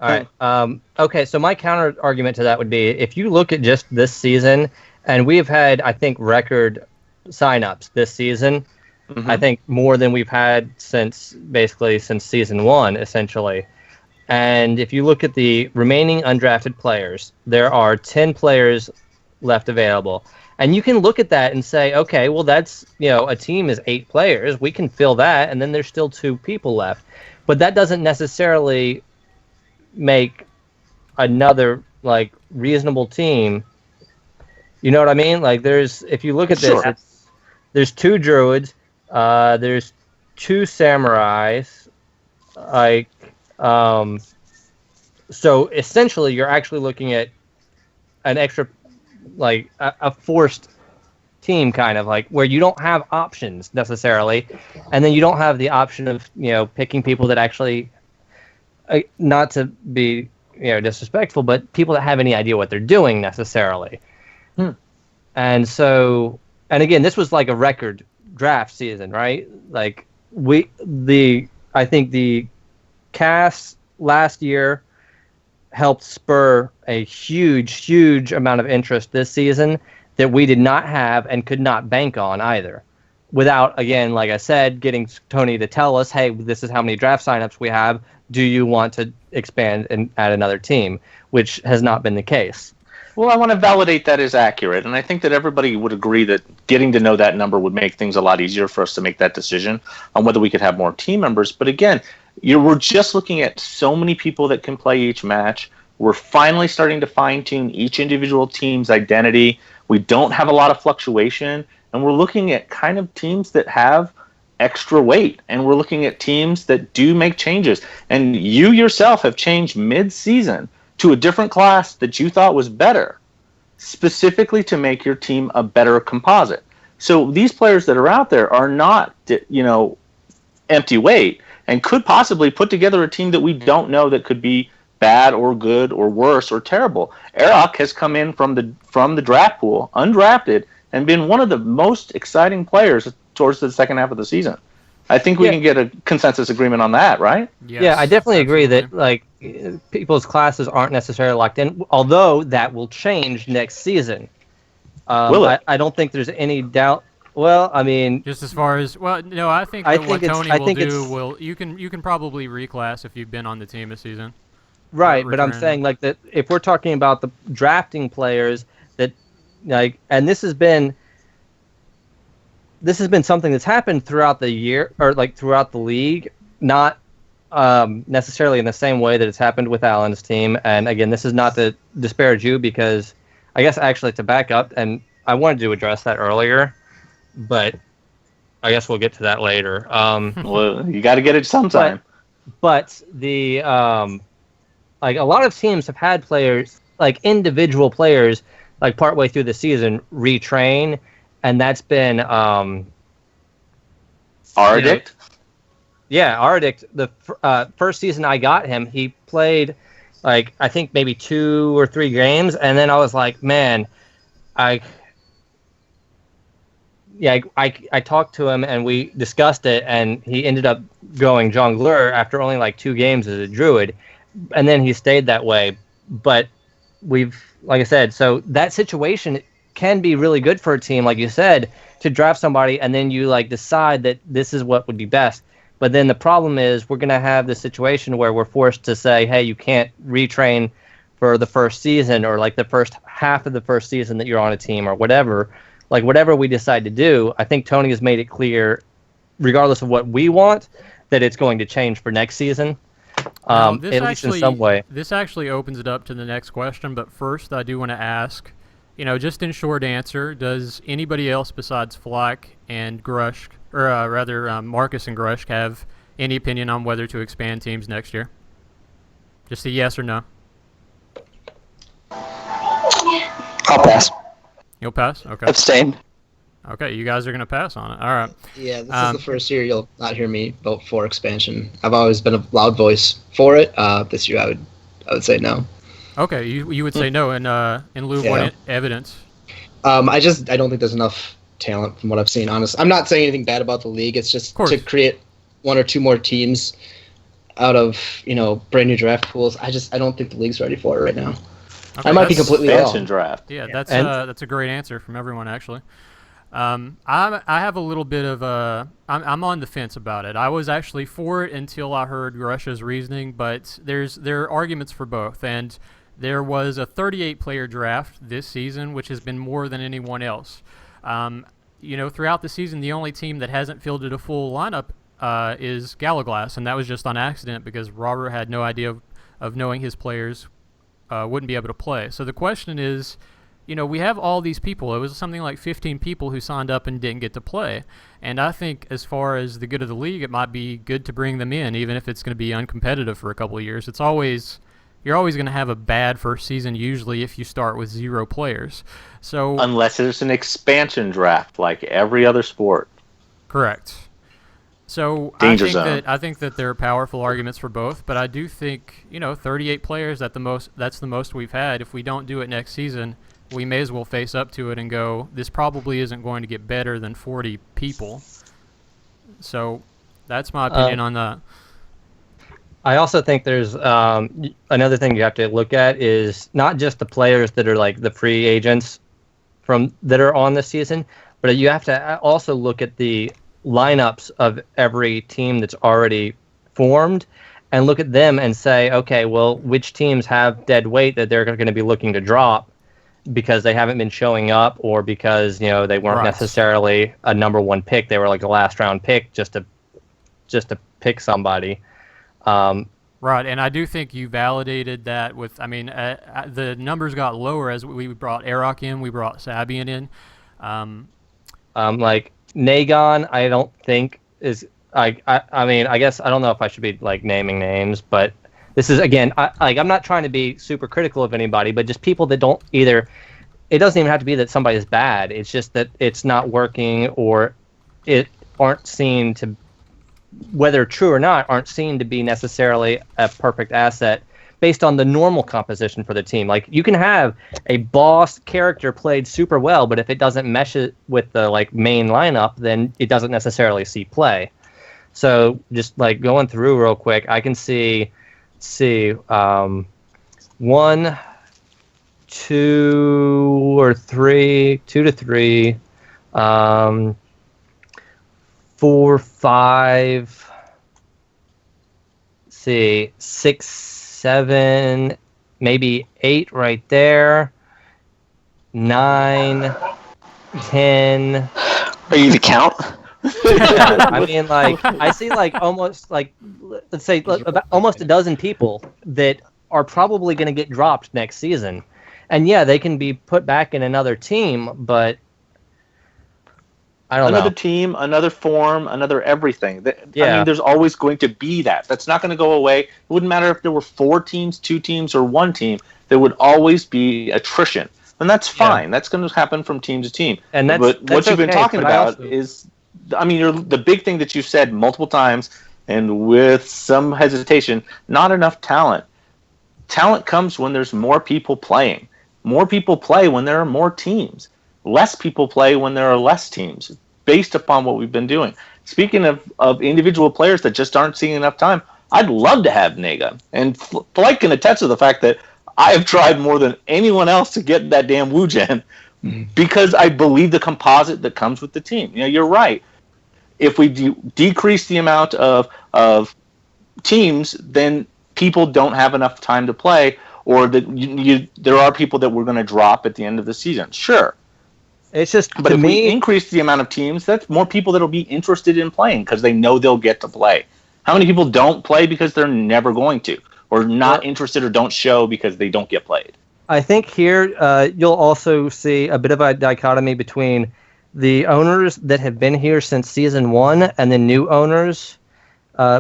All right. Okay, so my counter argument to that would be, if you look at just this season, and we've had, I think, record signups this season. I think more than we've had since season 1, essentially. And if you look at the remaining undrafted players, there are 10 players left available. And you can look at that and say, okay, well, that's, a team is 8 players. We can fill that, and then there's still 2 people left. But that doesn't necessarily make another, reasonable team. You know what I mean? If you look at this, there's 2 druids, there's 2 samurais, so essentially you're actually looking at an extra, a forced team, kind of where you don't have options necessarily, and then you don't have the option of picking people that actually, not to be disrespectful, but people that have any idea what they're doing necessarily. And so, and again, this was a record draft season, right? I think the cast last year helped spur a huge amount of interest this season that we did not have and could not bank on either. Without, again, like I said, getting Tony to tell us, hey, this is how many draft signups we have. Do you want to expand and add another team? Which has not been the case. Well, I want to validate that as accurate, and I think that everybody would agree that getting to know that number would make things a lot easier for us to make that decision on whether we could have more team members. But again, we're just looking at so many people that can play each match. We're finally starting to fine-tune each individual team's identity. We don't have a lot of fluctuation, and we're looking at kind of teams that have extra weight, and we're looking at teams that do make changes. And you yourself have changed mid-season to a different class that you thought was better, specifically to make your team a better composite. So these players that are out there are not, empty weight, and could possibly put together a team that we don't know that could be bad or good or worse or terrible. Arak has come in from the draft pool, undrafted, and been one of the most exciting players towards the second half of the season. I think we Yeah. can get a consensus agreement on that, right? Yes, Yeah, I definitely agree that absolutely. people's classes aren't necessarily locked in, although that will change next season. Will it? I don't think there's any doubt. Well, I mean, Just as far as no, I think I that what think it's Tony I will think do it's will you can probably reclass if you've been on the team a season. right, but I'm return. saying like that if we're talking about the drafting players that like, and this has been something that's happened throughout the year or like throughout the league, not necessarily in the same way that it's happened with Allen's team. And again, this is not to disparage you because I guess actually to back up, and I wanted to address that earlier, but I guess we'll get to that later. Well, you got to get it sometime. But the like a lot of teams have had players like individual players like partway through the season retrain, and that's been Ardict? yeah, Ardict. The first season I got him, he played like I think maybe 2 or 3 games, and then I was like, man, I talked to him and we discussed it, and he ended up going jongleur after only like 2 games as a druid, and then he stayed that way. But like I said, so that situation can be really good for a team, like you said, to draft somebody and then you like decide that this is what would be best. But then the problem is we're going to have this situation where we're forced to say, hey, you can't retrain for the first season or like the first half of the first season that you're on a team or whatever. Like whatever we decide to do, I think Tony has made it clear, regardless of what we want, that it's going to change for next season. At least in some way. This actually opens it up to the next question, but first I do want to ask, just in short answer, does anybody else besides Flack and Grush, or rather Marcus and Grush, have any opinion on whether to expand teams next year? Just a yes or no. I'll pass. You'll pass? Okay. Abstain. Okay, you guys are going to pass on it. All right. Yeah, this is the first year you'll not hear me vote for expansion. I've always been a loud voice for it. This year I would say no. Okay, you would say no in lieu of what evidence? I don't think there's enough talent from what I've seen. Honestly, I'm not saying anything bad about the league. It's just to create 1 or 2 more teams out of brand new draft pools. I don't think the league's ready for it right now. Okay, I might be completely wrong. Draft. Yeah, that's a great answer from everyone actually. I have a little bit of I'm on the fence about it. I was actually for it until I heard Grush's reasoning, but there are arguments for both, and there was a 38-player draft this season, which has been more than anyone else. Throughout the season, the only team that hasn't fielded a full lineup is Galaglass, and that was just on accident because Robert had no idea of knowing his players wouldn't be able to play. So the question is, we have all these people. It was something like 15 people who signed up and didn't get to play. And I think as far as the good of the league, it might be good to bring them in, even if it's going to be uncompetitive for a couple of years. You're always going to have a bad first season usually if you start with 0 players. So unless there's an expansion draft like every other sport. Correct. So I think that there are powerful arguments for both, but I do think 38 players that's the most we've had. If we don't do it next season, we may as well face up to it and go, this probably isn't going to get better than 40 people. So that's my opinion on that. I also think there's another thing you have to look at is not just the players that are like the free agents that are on this season, but you have to also look at the lineups of every team that's already formed and look at them and say, okay, well, which teams have dead weight that they're going to be looking to drop because they haven't been showing up or because they weren't necessarily a number 1 pick. They were like a last round pick just to pick somebody. Right, and I do think you validated that with, the numbers got lower as we brought Arok in, we brought Sabian in. Like Nagon, I don't think is, I guess I don't know if I should be like naming names, but this is, again, I'm not trying to be super critical of anybody, but just people that don't either, it doesn't even have to be that somebody's bad, it's just that it's not working or it aren't seen to, whether true or not, aren't seen to be necessarily a perfect asset based on the normal composition for the team. Like you can have a boss character played super well, but if it doesn't mesh it with the like main lineup, then it doesn't necessarily see play. So just like going through real quick, I can see 1, 2 or 3, 2 to 3, 4, 5, see 6, 7, maybe 8 right there, 9, 10. Are you the count? Yeah, I mean, like I see like almost like let's say about almost a dozen people that are probably going to get dropped next season, and yeah, they can be put back in another team, but I don't Another know. team, another form, another everything. I Yeah. mean, there's always going to be that. That's not going to go away. It wouldn't matter if there were 4 teams, 2 teams, or 1 team. There would always be attrition, and that's fine. That's going to happen from team to team. And but what you've been okay, talking but I about also- is, I mean, the big thing that you've said multiple times, and with some hesitation, not enough talent. Talent comes when there's more people playing. More people play when there are more teams. Less people play when there are less teams, based upon what we've been doing. Speaking of individual players that just aren't seeing enough time, I'd love to have Nega. And Polite can attest to the fact that I have tried more than anyone else to get that damn Wu Gen because I believe the composite that comes with the team. You know, you're right. If we decrease the amount of teams, then people don't have enough time to play, or that there are people that we're going to drop at the end of the season. Sure. It's just But if we increase the amount of teams, that's more people that'll be interested in playing because they know they'll get to play. How many people don't play because they're never going to, or not interested, or don't show because they don't get played? I think here you'll also see a bit of a dichotomy between the owners that have been here since season 1 and the new owners,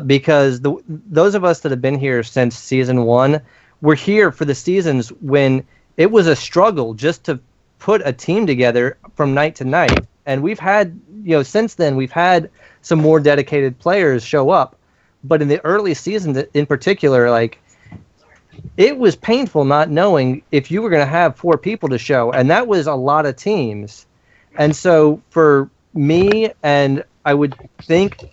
because those of us that have been here since season 1 were here for the seasons when it was a struggle just to put a team together from night to night. And we've had, since then, we've had some more dedicated players show up. But in the early seasons in particular, like, it was painful not knowing if you were going to have 4 people to show. And that was a lot of teams. And so for me, and I would think,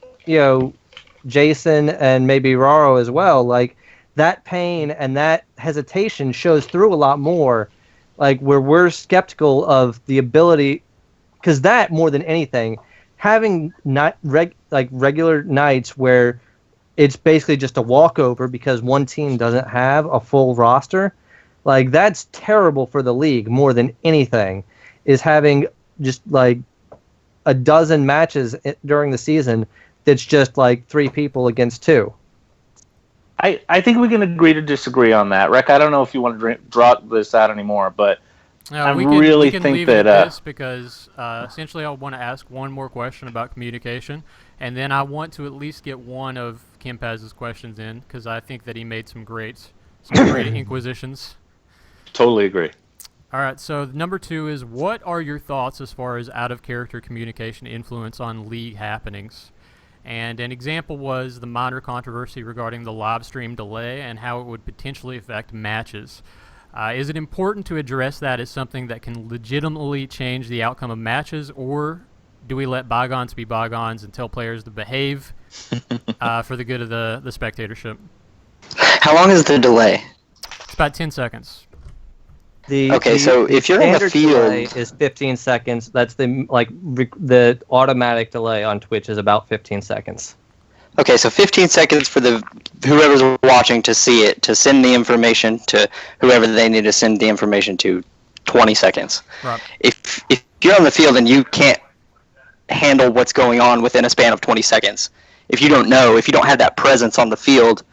Jason and maybe Raro as well, like, that pain and that hesitation shows through a lot more, like, where we're skeptical of the ability, because that, more than anything, having not regular nights where it's basically just a walkover because one team doesn't have a full roster, like, that's terrible for the league more than anything, is having just like a dozen matches during the season that's just like 3 people against 2. I think we can agree to disagree on that, Rick. I don't know if you want to draw this out anymore, but I really think leave that it at this because essentially I want to ask one more question about communication, and then I want to at least get one of Kempaz's questions in because I think that he made some great inquisitions. Totally agree. All right, so number 2 is, what are your thoughts as far as out-of-character communication influence on league happenings? And an example was the minor controversy regarding the live stream delay and how it would potentially affect matches. Is it important to address that as something that can legitimately change the outcome of matches, or do we let bygones be bygones and tell players to behave for the good of the spectatorship? How long is the delay? It's about 10 seconds. So if you're on the standard field, delay is 15 seconds. That's the automatic delay on Twitch is about 15 seconds. Okay, so 15 seconds for whoever's watching to see it, to send the information to whoever they need to send the information to. 20 seconds. Right. If you're on the field and you can't handle what's going on within a span of 20 seconds, if you don't have that presence on the field,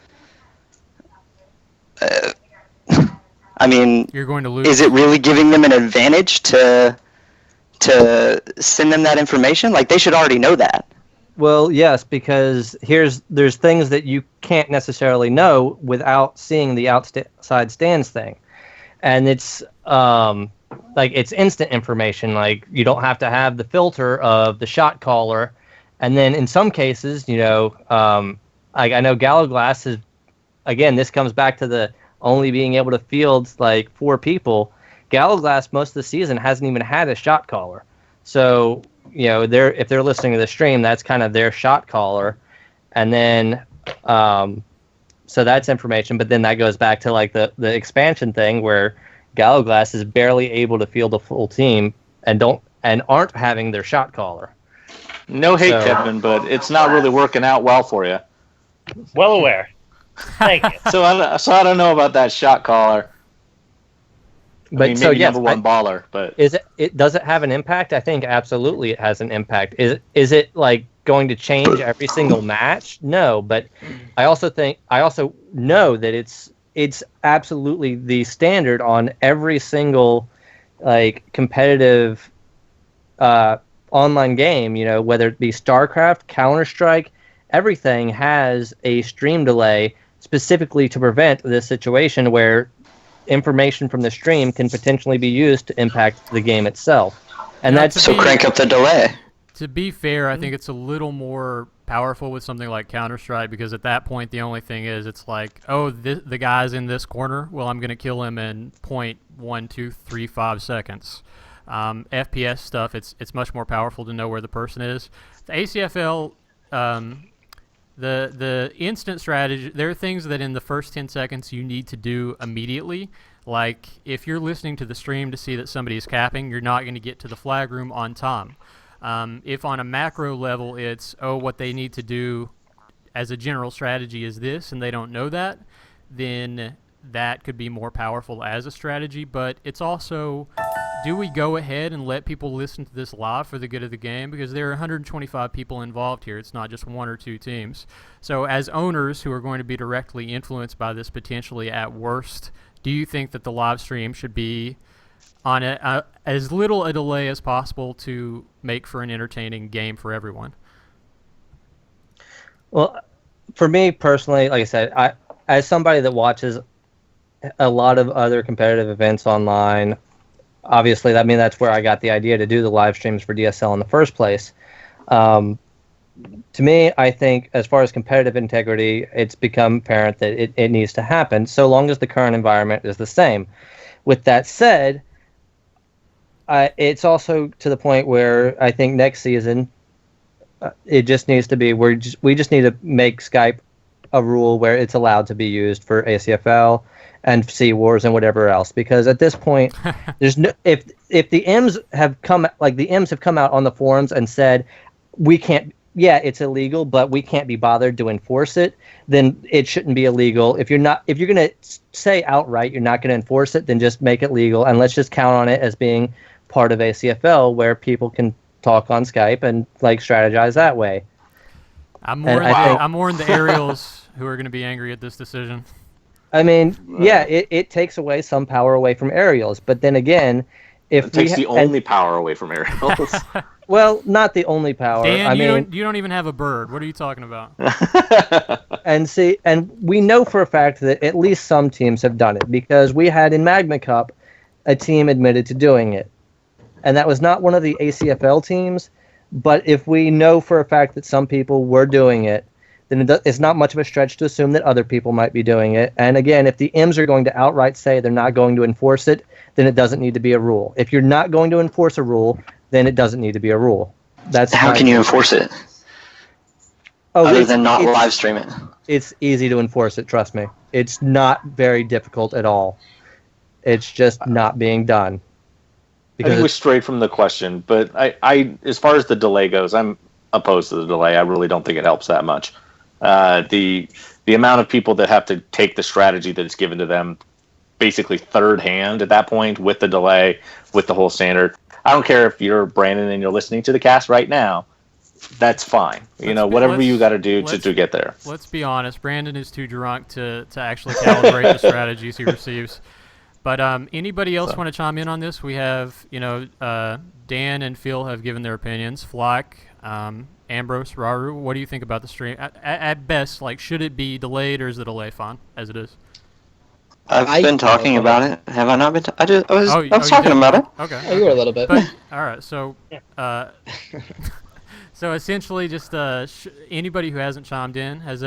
I mean, You're going to lose. Is it really giving them an advantage to send them that information? Like, they should already know that. Well, yes, because there's things that you can't necessarily know without seeing the outside stands thing, and it's it's instant information. Like, you don't have to have the filter of the shot caller, and then in some cases, I know Gallowglass is, again, this comes back to the only being able to field like 4 people. Gallowglass most of the season hasn't even had a shot caller, so if they're listening to the stream, that's kind of their shot caller. and then so that's information. But then that goes back to like the expansion thing where Gallowglass is barely able to field a full team and aren't having their shot caller. No hate, Kevin, but it's not really working out well for you. Well aware. Thank you. So I don't know about that shot caller. But I mean, maybe number one baller, but does it have an impact? I think absolutely it has an impact. Is it like going to change every single match? No, but I also know that it's absolutely the standard on every single like competitive online game, you know, whether it be StarCraft, Counter-Strike, everything has a stream delay specifically to prevent this situation where information from the stream can potentially be used to impact the game itself. And so crank up the delay. To be fair, I think it's a little more powerful with something like Counter-Strike because at that point the only thing is it's like, oh, the guy's in this corner, well, I'm going to kill him in 0.1235 seconds. FPS stuff, it's much more powerful to know where the person is. The ACFL, the instant strategy, there are things that in the first 10 seconds you need to do immediately. Like if you're listening to the stream to see that somebody is capping, you're not going to get to the flag room on time. If on a macro level it's, what they need to do as a general strategy is this, and they don't know that, then that could be more powerful as a strategy. But it's also, do we go ahead and let people listen to this live for the good of the game? Because there are 125 people involved here. It's not just one or two teams. So as owners who are going to be directly influenced by this potentially at worst, do you think that the live stream should be on as little a delay as possible to make for an entertaining game for everyone? Well, for me personally, like I said, as somebody that watches a lot of other competitive events online, obviously, I mean, that's where I got the idea to do the live streams for DSL in the first place. To me, I think as far as competitive integrity, it's become apparent that it needs to happen so long as the current environment is the same. With that said, it's also to the point where I think next season it just needs to be we just need to make Skype a rule where it's allowed to be used for ACFL and Sea Wars and whatever else, because at this point there's no, if the M's have come out on the forums and said we can't, it's illegal, but we can't be bothered to enforce it, then it shouldn't be illegal. If you're going to say outright you're not going to enforce it, then just make it legal, and let's just count on it as being part of ACFL where people can talk on Skype and like strategize that way. I'm more in the Ariels who are going to be angry at this decision. I mean, it takes away some power away from aerials, but then again, if it takes the only power away from aerials. Well, not the only power. Dan, you don't even have a bird. What are you talking about? And we know for a fact that at least some teams have done it, because we had in Magma Cup a team admitted to doing it, and that was not one of the ACFL teams. But if we know for a fact that some people were doing it, then it's not much of a stretch to assume that other people might be doing it. And again, if the M's are going to outright say they're not going to enforce it, then it doesn't need to be a rule. If you're not going to enforce a rule, then it doesn't need to be a rule. That's how can you enforce it? Other than not live stream it. It's easy to enforce it, trust me. It's not very difficult at all. It's just not being done. I think we strayed from the question, but I as far as the delay goes, I'm opposed to the delay. I really don't think it helps that much. The amount of people that have to take the strategy that is given to them basically third hand at that point with the delay, with the whole standard. I don't care if you're Brandon and you're listening to the cast right now. That's fine. Whatever you got to do to get there. Let's be honest. Brandon is too drunk to actually calibrate the strategies he receives. But anybody else want to chime in on this? We have, Dan and Phil have given their opinions. Flock, Ambrose, Raru, what do you think about the stream? At best, should it be delayed, or is the delay fine as it is? I've been talking about it. Have I not been? I was talking about it. Okay. You were a little bit. But, all right. So, so essentially, just anybody who hasn't chimed in has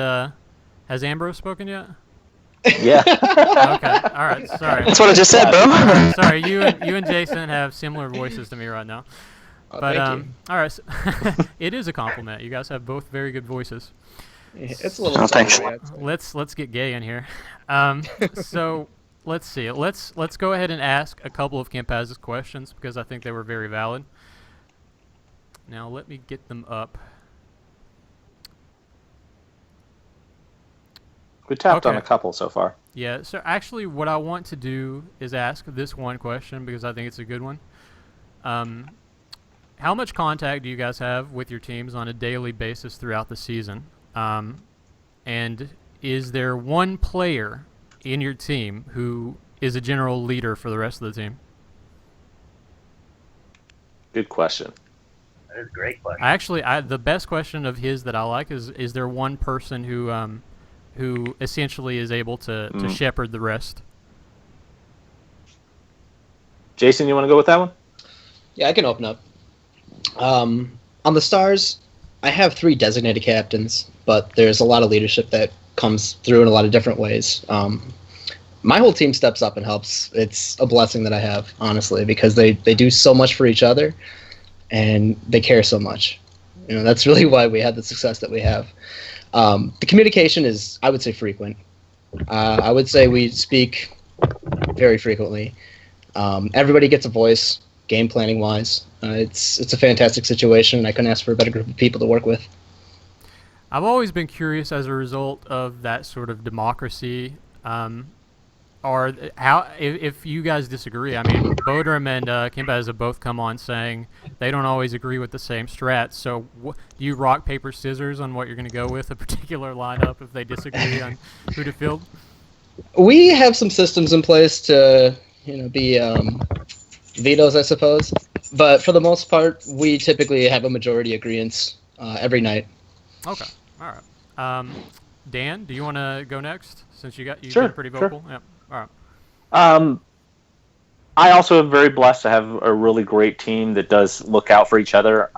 Ambrose spoken yet? Yeah. Okay. All right. Sorry. That's what I just said, bro. Sorry. You and Jason have similar voices to me right now. Oh, But thank you. all right. So it is a compliment. You guys have both very good voices. It's a little. Oh, thanks. silly, I'd say. Let's get gay in here. So let's see. Let's go ahead and ask a couple of Kempaz's questions because I think they were very valid. Now let me get them up. We tapped on Okay. a couple so far. Yeah, so actually what I want to do is ask this one question because I think it's a good one. How much contact do you guys have with your teams on a daily basis throughout the season? And is there one player in your team who is a general leader for the rest of the team? Good question. That is a great question. Actually, the best question of his that I like is there one person who essentially is able to shepherd the rest? Jason, you want to go with that one? Yeah, I can open up. On the Stars, I have 3 designated captains, but there's a lot of leadership that comes through in a lot of different ways. My whole team steps up and helps. It's a blessing that I have, honestly, because they do so much for each other, and they care so much. That's really why we have the success that we have. The communication is, I would say, frequent. I would say we speak very frequently. Everybody gets a voice, game planning wise. It's a fantastic situation, and I couldn't ask for a better group of people to work with. I've always been curious as a result of that sort of democracy. Or how, if you guys disagree, I mean, Bodrum and Kempaz have both come on saying they don't always agree with the same strats. So do you rock, paper, scissors on what you're going to go with, a particular lineup, if they disagree on who to field? We have some systems in place to, be vetoes, I suppose. But for the most part, we typically have a majority agreement every night. Okay, all right. Dan, do you want to go next since you've Sure, been pretty vocal? sure. Yeah. All right. I also am very blessed to have a really great team that does look out for each other.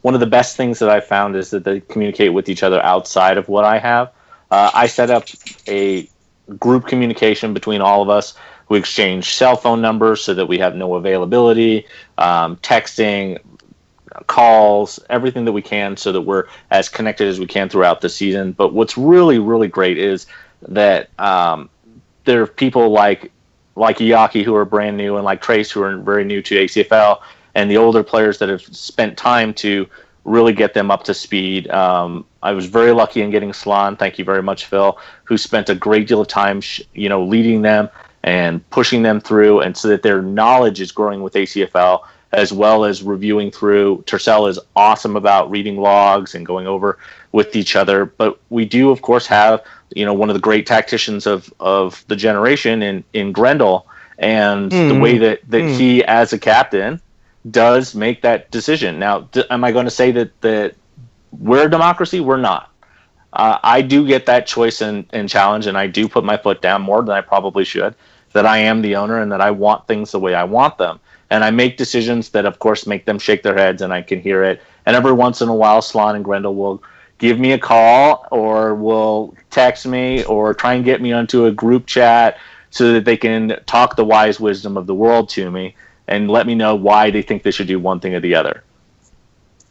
One of the best things that I found is that they communicate with each other outside of what I have. I set up a group communication between all of us. We exchange cell phone numbers so that we have no availability, texting, calls, everything that we can so that we're as connected as we can throughout the season. But what's really, really great is that there are people like Iaki who are brand new and like Trace who are very new to ACFL and the older players that have spent time to really get them up to speed. I was very lucky in getting Slan. Thank you very much, Phil, who spent a great deal of time, leading them and pushing them through, and so that their knowledge is growing with ACFL as well as reviewing through. Tercel is awesome about reading logs and going over with each other. But we do, of course, have one of the great tacticians of the generation in Grendel, and the way that he, as a captain, does make that decision. Now, am I going to say that we're a democracy? We're not. I do get that choice and challenge, and I do put my foot down more than I probably should, that I am the owner and that I want things the way I want them. And I make decisions that, of course, make them shake their heads, and I can hear it. And every once in a while, Slan and Grendel will give me a call or will text me or try and get me onto a group chat so that they can talk the wise wisdom of the world to me and let me know why they think they should do one thing or the other.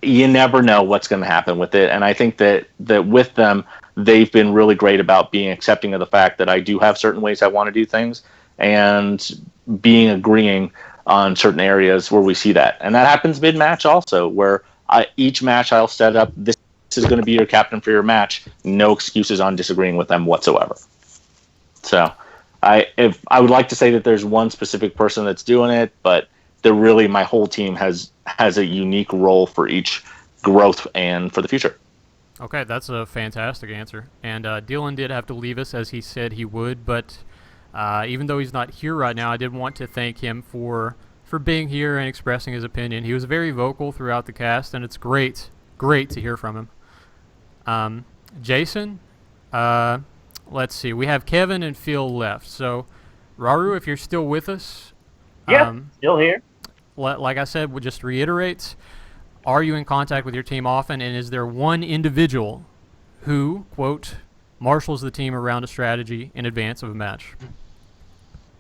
You never know what's going to happen with it. And I think that with them, they've been really great about being accepting of the fact that I do have certain ways I want to do things and agreeing on certain areas where we see that. And that happens mid-match also, where each match I'll set up, this is going to be your captain for your match. No excuses on disagreeing with them whatsoever. So I would like to say that there's one specific person that's doing it, but my whole team has a unique role for each growth and for the future. Okay, that's a fantastic answer. And Dylan did have to leave us as he said he would, but even though he's not here right now, I did want to thank him for being here and expressing his opinion. He was very vocal throughout the cast, and it's great to hear from him. Jason, let's see. We have Kevin and Phil left. So, Raru, if you're still with us. Yeah, still here. Like I said, we'll just reiterate. Are you in contact with your team often, and is there one individual who, quote, marshals the team around a strategy in advance of a match?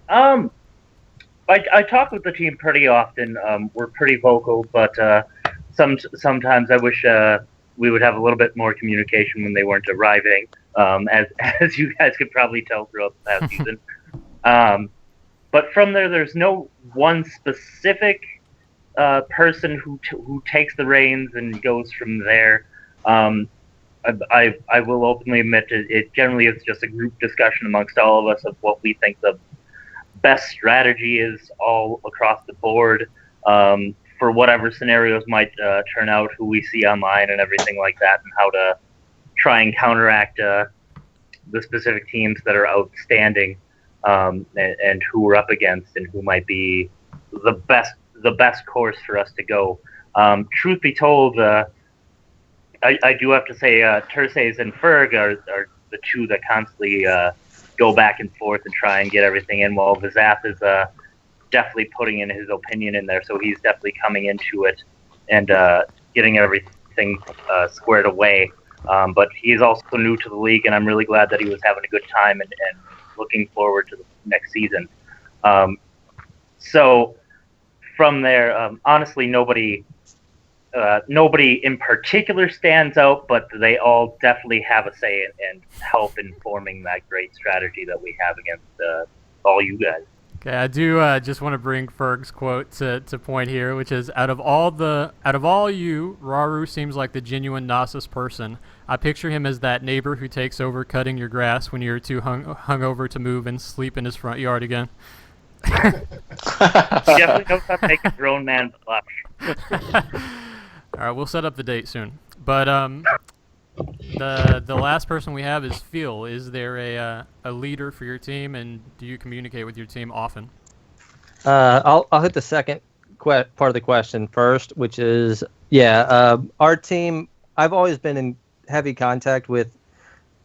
I talk with the team pretty often. We're pretty vocal, but sometimes I wish we would have a little bit more communication when they weren't arriving, as you guys could probably tell throughout the past season. But from there, there's no one specific person who takes the reins and goes from there. I will openly admit it generally is just a group discussion amongst all of us of what we think the best strategy is all across the board for whatever scenarios might turn out, who we see online and everything like that, and how to try and counteract the specific teams that are outstanding and who we're up against and who might be the best course for us to go. Truth be told, I do have to say Terces and Ferg are the two that constantly go back and forth and try and get everything in, while Vizath is definitely putting in his opinion in there, so he's definitely coming into it and getting everything squared away. But he's also new to the league, and I'm really glad that he was having a good time and looking forward to the next season. So from there, honestly, nobody in particular stands out, but they all definitely have a say and help in forming that great strategy that we have against all you guys. Okay, I do just want to bring Ferg's quote to point here, which is, out of all you, Raru seems like the genuine Knossos person. I picture him as that neighbor who takes over cutting your grass when you're too hungover to move and sleep in his front yard again. He definitely knows how to make a grown man blush. All right, we'll set up the date soon. But the last person we have is Phil. Is there a leader for your team, and do you communicate with your team often? I'll hit the second part of the question first, which is our team. I've always been in heavy contact with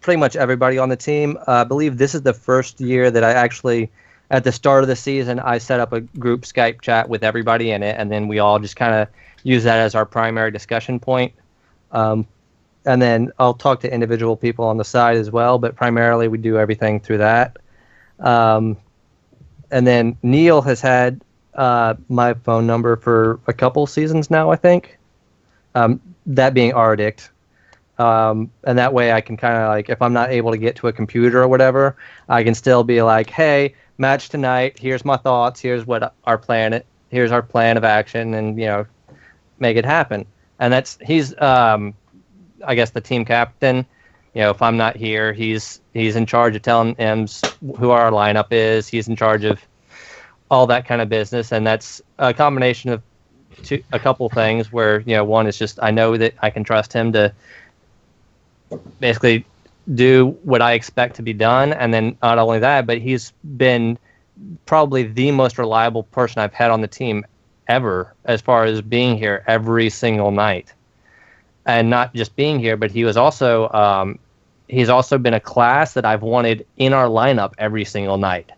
pretty much everybody on the team. I believe this is the first year that I actually, at the start of the season, I set up a group Skype chat with everybody in it, and then we all just kind of use that as our primary discussion point. And then I'll talk to individual people on the side as well, but primarily we do everything through that. And then Neil has had my phone number for a couple seasons now, I think. That being Ardict. And that way I can kind of, like, if I'm not able to get to a computer or whatever, I can still be like, hey, match tonight, here's my thoughts, here's what here's our plan of action, and, make it happen. And he's I guess the team captain. If I'm not here, he's in charge of telling Ems who our lineup is. He's in charge of all that kind of business, and that's a combination of a couple things where, one is just I know that I can trust him to basically do what I expect to be done, and then not only that, but he's been probably the most reliable person I've had on the team ever, as far as being here every single night. And not just being here, but he was also he's also been a class that I've wanted in our lineup every single night,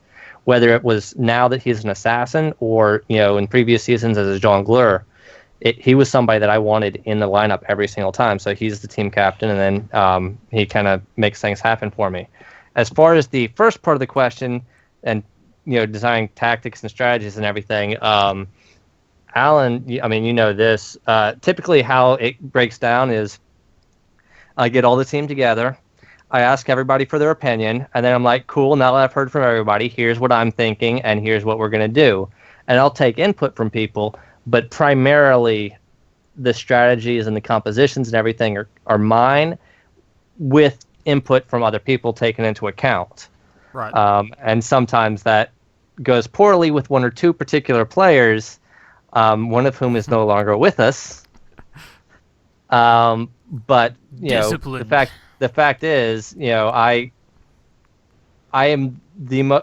whether it was now that he's an assassin or in previous seasons as a jongleur. He was somebody that I wanted in the lineup every single time. So he's the team captain, and then he kind of makes things happen for me. As far as the first part of the question, and designing tactics and strategies and everything, Alan, I mean, this. Typically how it breaks down is I get all the team together, I ask everybody for their opinion, and then I'm like, cool, now that I've heard from everybody, here's what I'm thinking, and here's what we're going to do. And I'll take input from people, but primarily the strategies and the compositions and everything are mine, with input from other people taken into account. Right. And sometimes that goes poorly with one or two particular players, one of whom is no longer with us. But the fact is, I am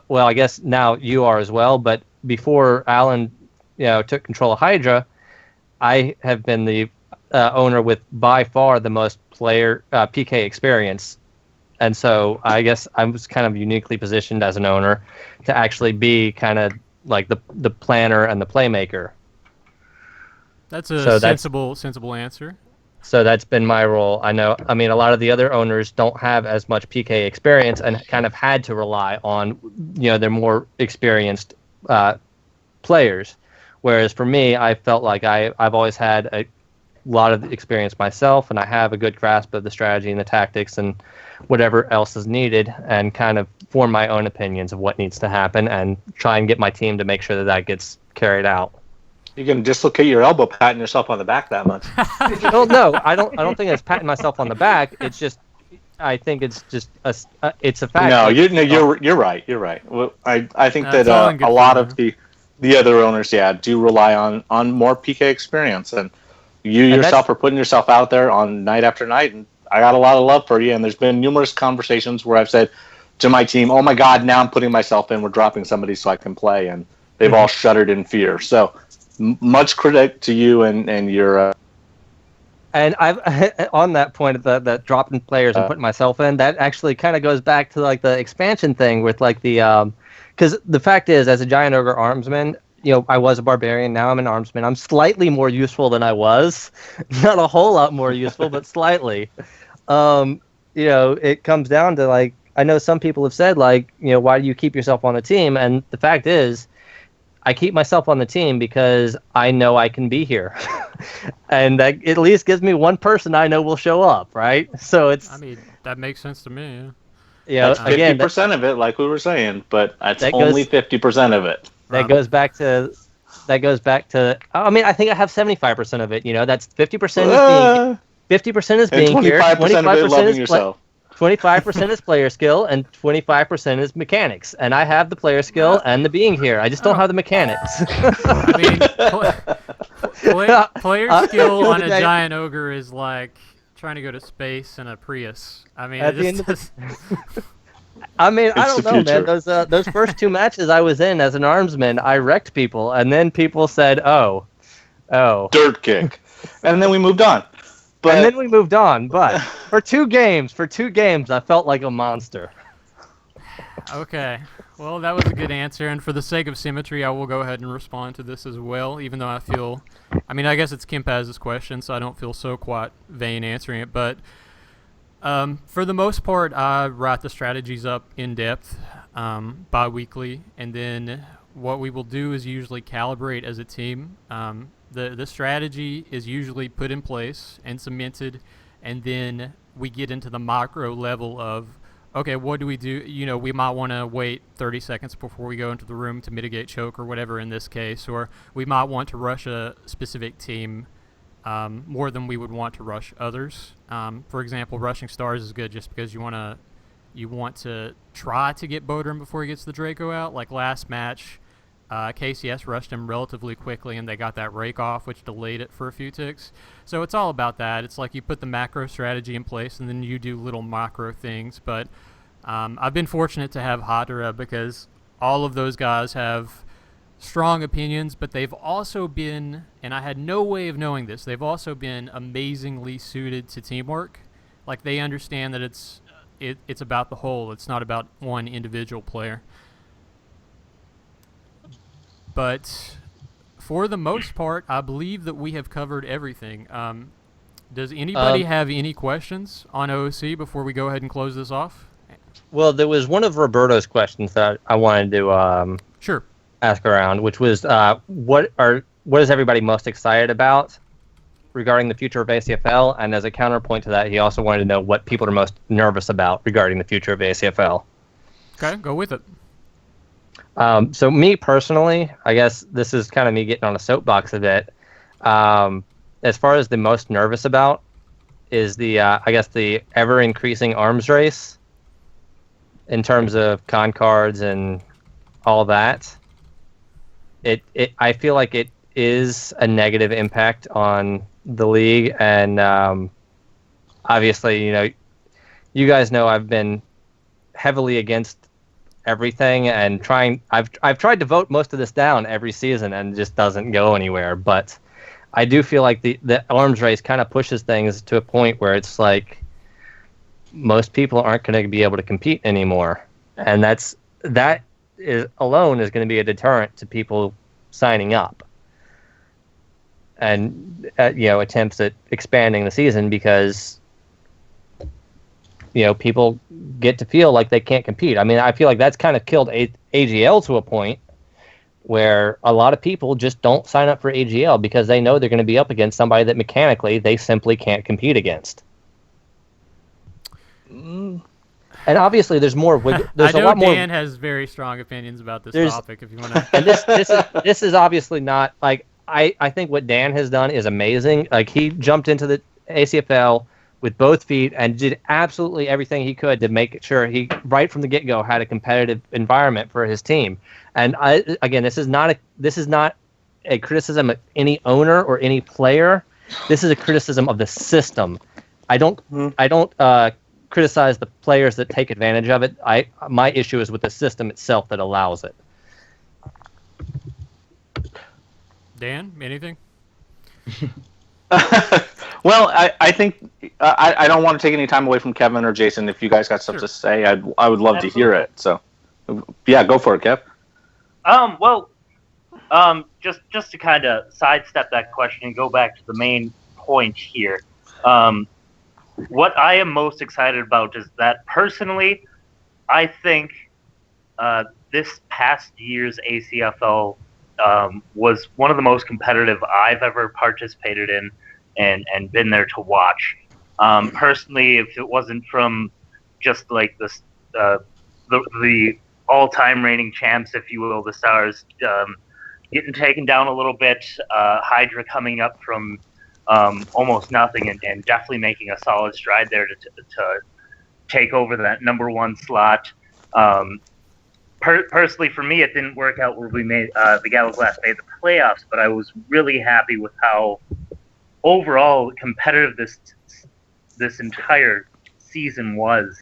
well, I guess now you are as well. But before Alan, took control of Hydra, I have been the owner with by far the most player PK experience. And so I guess I was kind of uniquely positioned as an owner to actually be kind of like the planner and the playmaker. That's a sensible answer. So that's been my role. I mean, a lot of the other owners don't have as much PK experience and kind of had to rely on, their more experienced players. Whereas for me, I felt like I've always had lot of experience myself, and I have a good grasp of the strategy and the tactics and whatever else is needed, and kind of form my own opinions of what needs to happen and try and get my team to make sure that that gets carried out. You can dislocate your elbow patting yourself on the back that much. Well, no, I don't think it's patting myself on the back. It's just, I think it's just it's a fact. No, you're right. You're right. Well, I think That's that all in good a lot fun, of the other owners, do rely on more PK experience, and you yourself are putting yourself out there on night after night. And I got a lot of love for you. And there's been numerous conversations where I've said to my team, "Oh my God, now I'm putting myself in. We're dropping somebody so I can play," and they've all shuddered in fear. So much credit to you and your. And I've on that point of that dropping players and putting myself in, that actually kind of goes back to like the expansion thing with like the because the fact is, as a giant ogre armsman, I was a barbarian, now I'm an armsman. I'm slightly more useful than I was, not a whole lot more useful, but slightly. It comes down to like, I know some people have said like, why do you keep yourself on the team? And the fact is, I keep myself on the team because I know I can be here. And that at least gives me one person I know will show up, right? So it's... I mean, that makes sense to me, That's 50% of it, like we were saying, but that's only 50% of it. That goes back to... I mean, I think I have 75% of it, that's 50% is being here. 25% of it loving yourself. 25% is player skill, and 25% is mechanics. And I have the player skill and the being here. I just don't have the mechanics. I mean, player skill on a giant ogre is like trying to go to space in a Prius. I mean, I mean, I don't know, man. Those first two matches I was in as an armsman, I wrecked people, and then people said, "Oh, dirt kick," and then we moved on. But for two games, I felt like a monster. Okay. Well, that was a good answer, and for the sake of symmetry, I will go ahead and respond to this as well, even though I guess it's Kimpaz's question, so I don't feel so quite vain answering it, but for the most part, I write the strategies up in depth, bi-weekly, and then what we will do is usually calibrate as a team. The strategy is usually put in place and cemented, and then we get into the micro level of, okay, what do we do? We might want to wait 30 seconds before we go into the room to mitigate choke or whatever in this case, or we might want to rush a specific team more than we would want to rush others. For example, rushing stars is good just because you want to try to get Bodrum before he gets the Draco out. Like last match, KCS rushed him relatively quickly, and they got that rake off, which delayed it for a few ticks. So it's all about that. It's like you put the macro strategy in place, and then you do little micro things. But I've been fortunate to have Hadra because all of those guys have strong opinions, but they've also been, and I had no way of knowing this, they've also been amazingly suited to teamwork. Like they understand that it's about the whole. It's not about one individual player. But for the most part, I believe that we have covered everything. Does anybody have any questions on OOC before we go ahead and close this off? Well, there was one of Roberto's questions that I wanted to sure ask around, which was what is everybody most excited about regarding the future of ACFL? And as a counterpoint to that, he also wanted to know what people are most nervous about regarding the future of ACFL. Okay, go with it. So me personally, I guess this is kind of me getting on a soapbox a bit. As far as the most nervous about is the ever increasing arms race in terms of con cards and all that. I feel like it is a negative impact on the league, and obviously, you guys know I've been heavily against everything, and I've tried to vote most of this down every season, and it just doesn't go anywhere. But I do feel like the arms race kind of pushes things to a point where it's like most people aren't going to be able to compete anymore, and that alone is going to be a deterrent to people signing up and attempts at expanding the season, because people get to feel like they can't compete. I mean, I feel like that's kind of killed AGL to a point where a lot of people just don't sign up for AGL because they know they're going to be up against somebody that mechanically they simply can't compete against. And obviously, there's more. There's I a know lot more. Dan has very strong opinions about this topic. If you want to, And this is obviously not like I think what Dan has done is amazing. Like he jumped into the ACFL with both feet and did absolutely everything he could to make sure he right from the get-go had a competitive environment for his team. And again, this is not a criticism of any owner or any player. This is a criticism of the system. I don't criticize the players that take advantage of it. My issue is with the system itself that allows it. Dan, anything? Well, I think I don't want to take any time away from Kevin or Jason. If you guys got stuff to say, I would love to hear it. So, yeah, go for it, Kev. Just to kind of sidestep that question and go back to the main point here. What I am most excited about is that personally, I think this past year's ACFL was one of the most competitive I've ever participated in and been there to watch. Personally, if it wasn't from just like this, the all-time reigning champs, if you will, the Stars, getting taken down a little bit, Hydra coming up from almost nothing and definitely making a solid stride there to take over that number one slot. Personally, for me, it didn't work out where we made the Gallaglass made the playoffs, but I was really happy with how overall competitive this entire season was.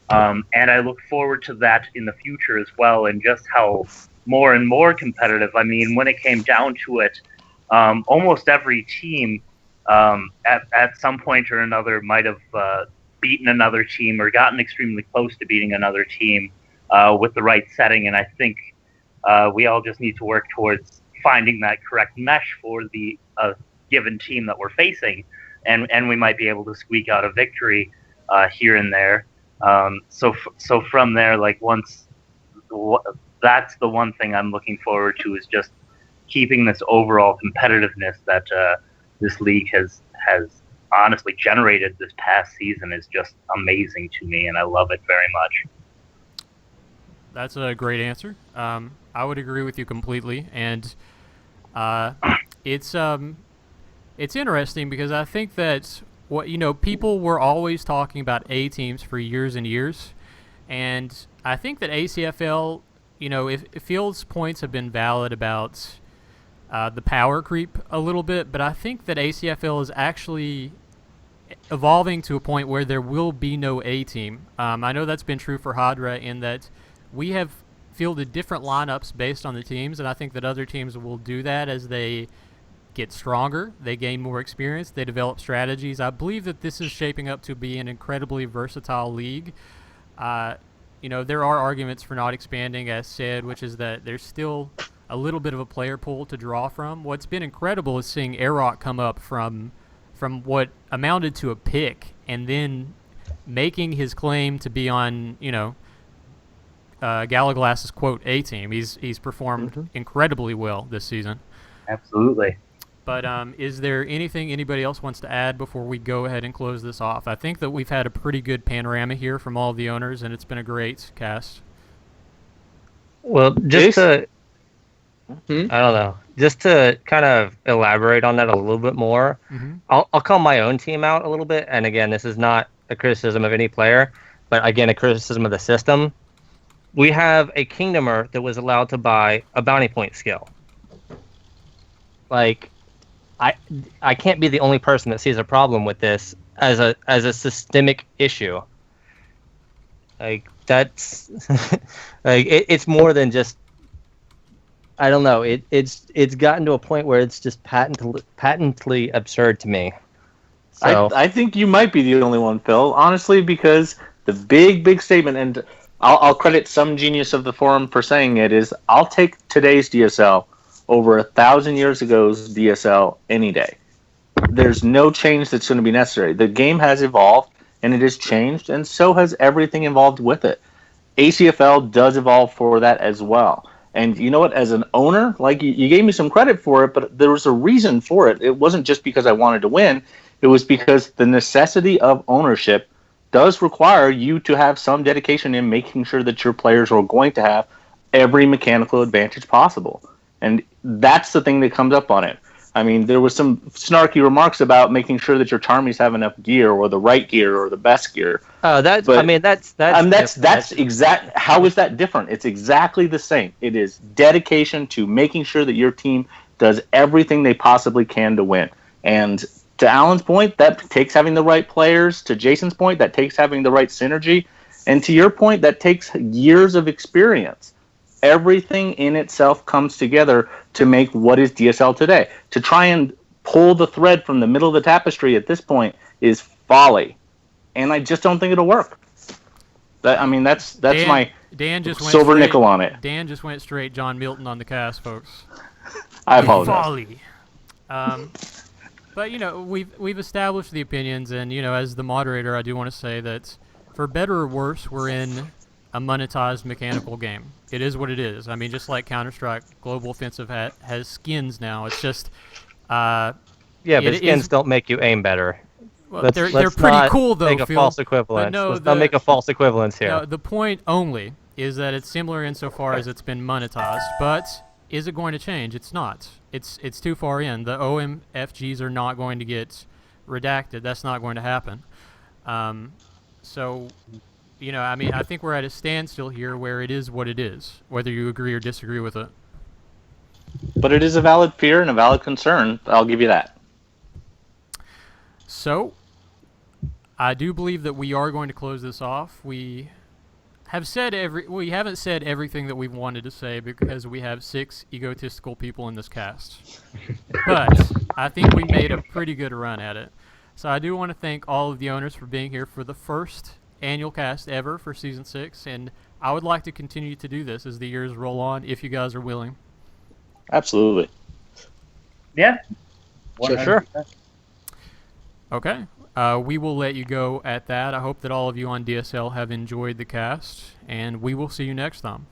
And I look forward to that in the future as well, and just how more and more competitive. I mean, when it came down to it, almost every team at some point or another might have beaten another team or gotten extremely close to beating another team with the right setting. And I think we all just need to work towards finding that correct mesh for the given team that we're facing, and we might be able to squeak out a victory here and there. So from there, like that's the one thing I'm looking forward to, is just keeping this overall competitiveness that this league has honestly generated this past season is just amazing to me, and I love it very much. That's a great answer. I would agree with you completely, and it's interesting because I think that people were always talking about A teams for years and years, and I think that ACFL, if Field's points have been valid about the power creep a little bit, but I think that ACFL is actually evolving to a point where there will be no A team. I know that's been true for Hadra in that we have fielded different lineups based on the teams, and I think that other teams will do that as they get stronger, they gain more experience, they develop strategies. I believe that this is shaping up to be an incredibly versatile league. There are arguments for not expanding, as said, which is that there's still a little bit of a player pool to draw from. What's been incredible is seeing Airrock come up from what amounted to a pick and then making his claim to be on, Gallaglass's quote A team. He's performed incredibly well this season. Absolutely. But is there anything anybody else wants to add before we go ahead and close this off? I think that we've had a pretty good panorama here from all of the owners, and it's been a great cast. Well, just to kind of elaborate on that a little bit more, I'll call my own team out a little bit. And again, this is not a criticism of any player, but again, a criticism of the system. We have a Kingdomer that was allowed to buy a bounty point skill. Like, I can't be the only person that sees a problem with this as a systemic issue. Like, that's like it's more than just, I don't know. It's gotten to a point where it's just patently absurd to me. So I think you might be the only one, Phil, honestly, because the big statement, and I'll credit some genius of the forum for saying it, is I'll take today's DSL over 1,000 years ago's DSL any day. There's no change that's going to be necessary. The game has evolved, and it has changed, and so has everything involved with it. ACFL does evolve for that as well. And you know what? As an owner, like you gave me some credit for it, but there was a reason for it. It wasn't just because I wanted to win. It was because the necessity of ownership does require you to have some dedication in making sure that your players are going to have every mechanical advantage possible. And that's the thing that comes up on it. I mean, there was some snarky remarks about making sure that your Charmies have enough gear or the right gear or the best gear. Oh, that's. But- I mean, that's That's exact. How is that different? It's exactly the same. It is dedication to making sure that your team does everything they possibly can to win. And to Alan's point, that takes having the right players. To Jason's point, that takes having the right synergy. And to your point, that takes years of experience. Everything in itself comes together to make what is DSL today. To try and pull the thread from the middle of the tapestry at this point is folly, and I just don't think it'll work. That's my Dan just went silver straight, nickel on it. Dan just went straight John Milton on the cast, folks. I apologize. Folly. But we've established the opinions, and as the moderator, I do want to say that for better or worse, we're in a monetized mechanical game. It is what it is. I mean, just like Counter-Strike Global Offensive has skins now. It's just yeah, but skins don't make you aim better. Well, they're pretty cool though. Make a false equivalence. Let's not make a false equivalence here. No, the point only is that it's similar insofar as it's been monetized, but is it going to change? It's not. It's too far in. The OMFGs are not going to get redacted. That's not going to happen. So, I think we're at a standstill here where it is what it is, whether you agree or disagree with it. But it is a valid fear and a valid concern. I'll give you that. So, I do believe that we are going to close this off. We haven't said everything that we've wanted to say because we have 6 egotistical people in this cast. But I think we made a pretty good run at it. So I do want to thank all of the owners for being here for the first annual cast ever for Season 6, and I would like to continue to do this as the years roll on, if you guys are willing. Absolutely. Yeah. Sure. Okay. We will let you go at that. I hope that all of you on DSL have enjoyed the cast, and we will see you next time.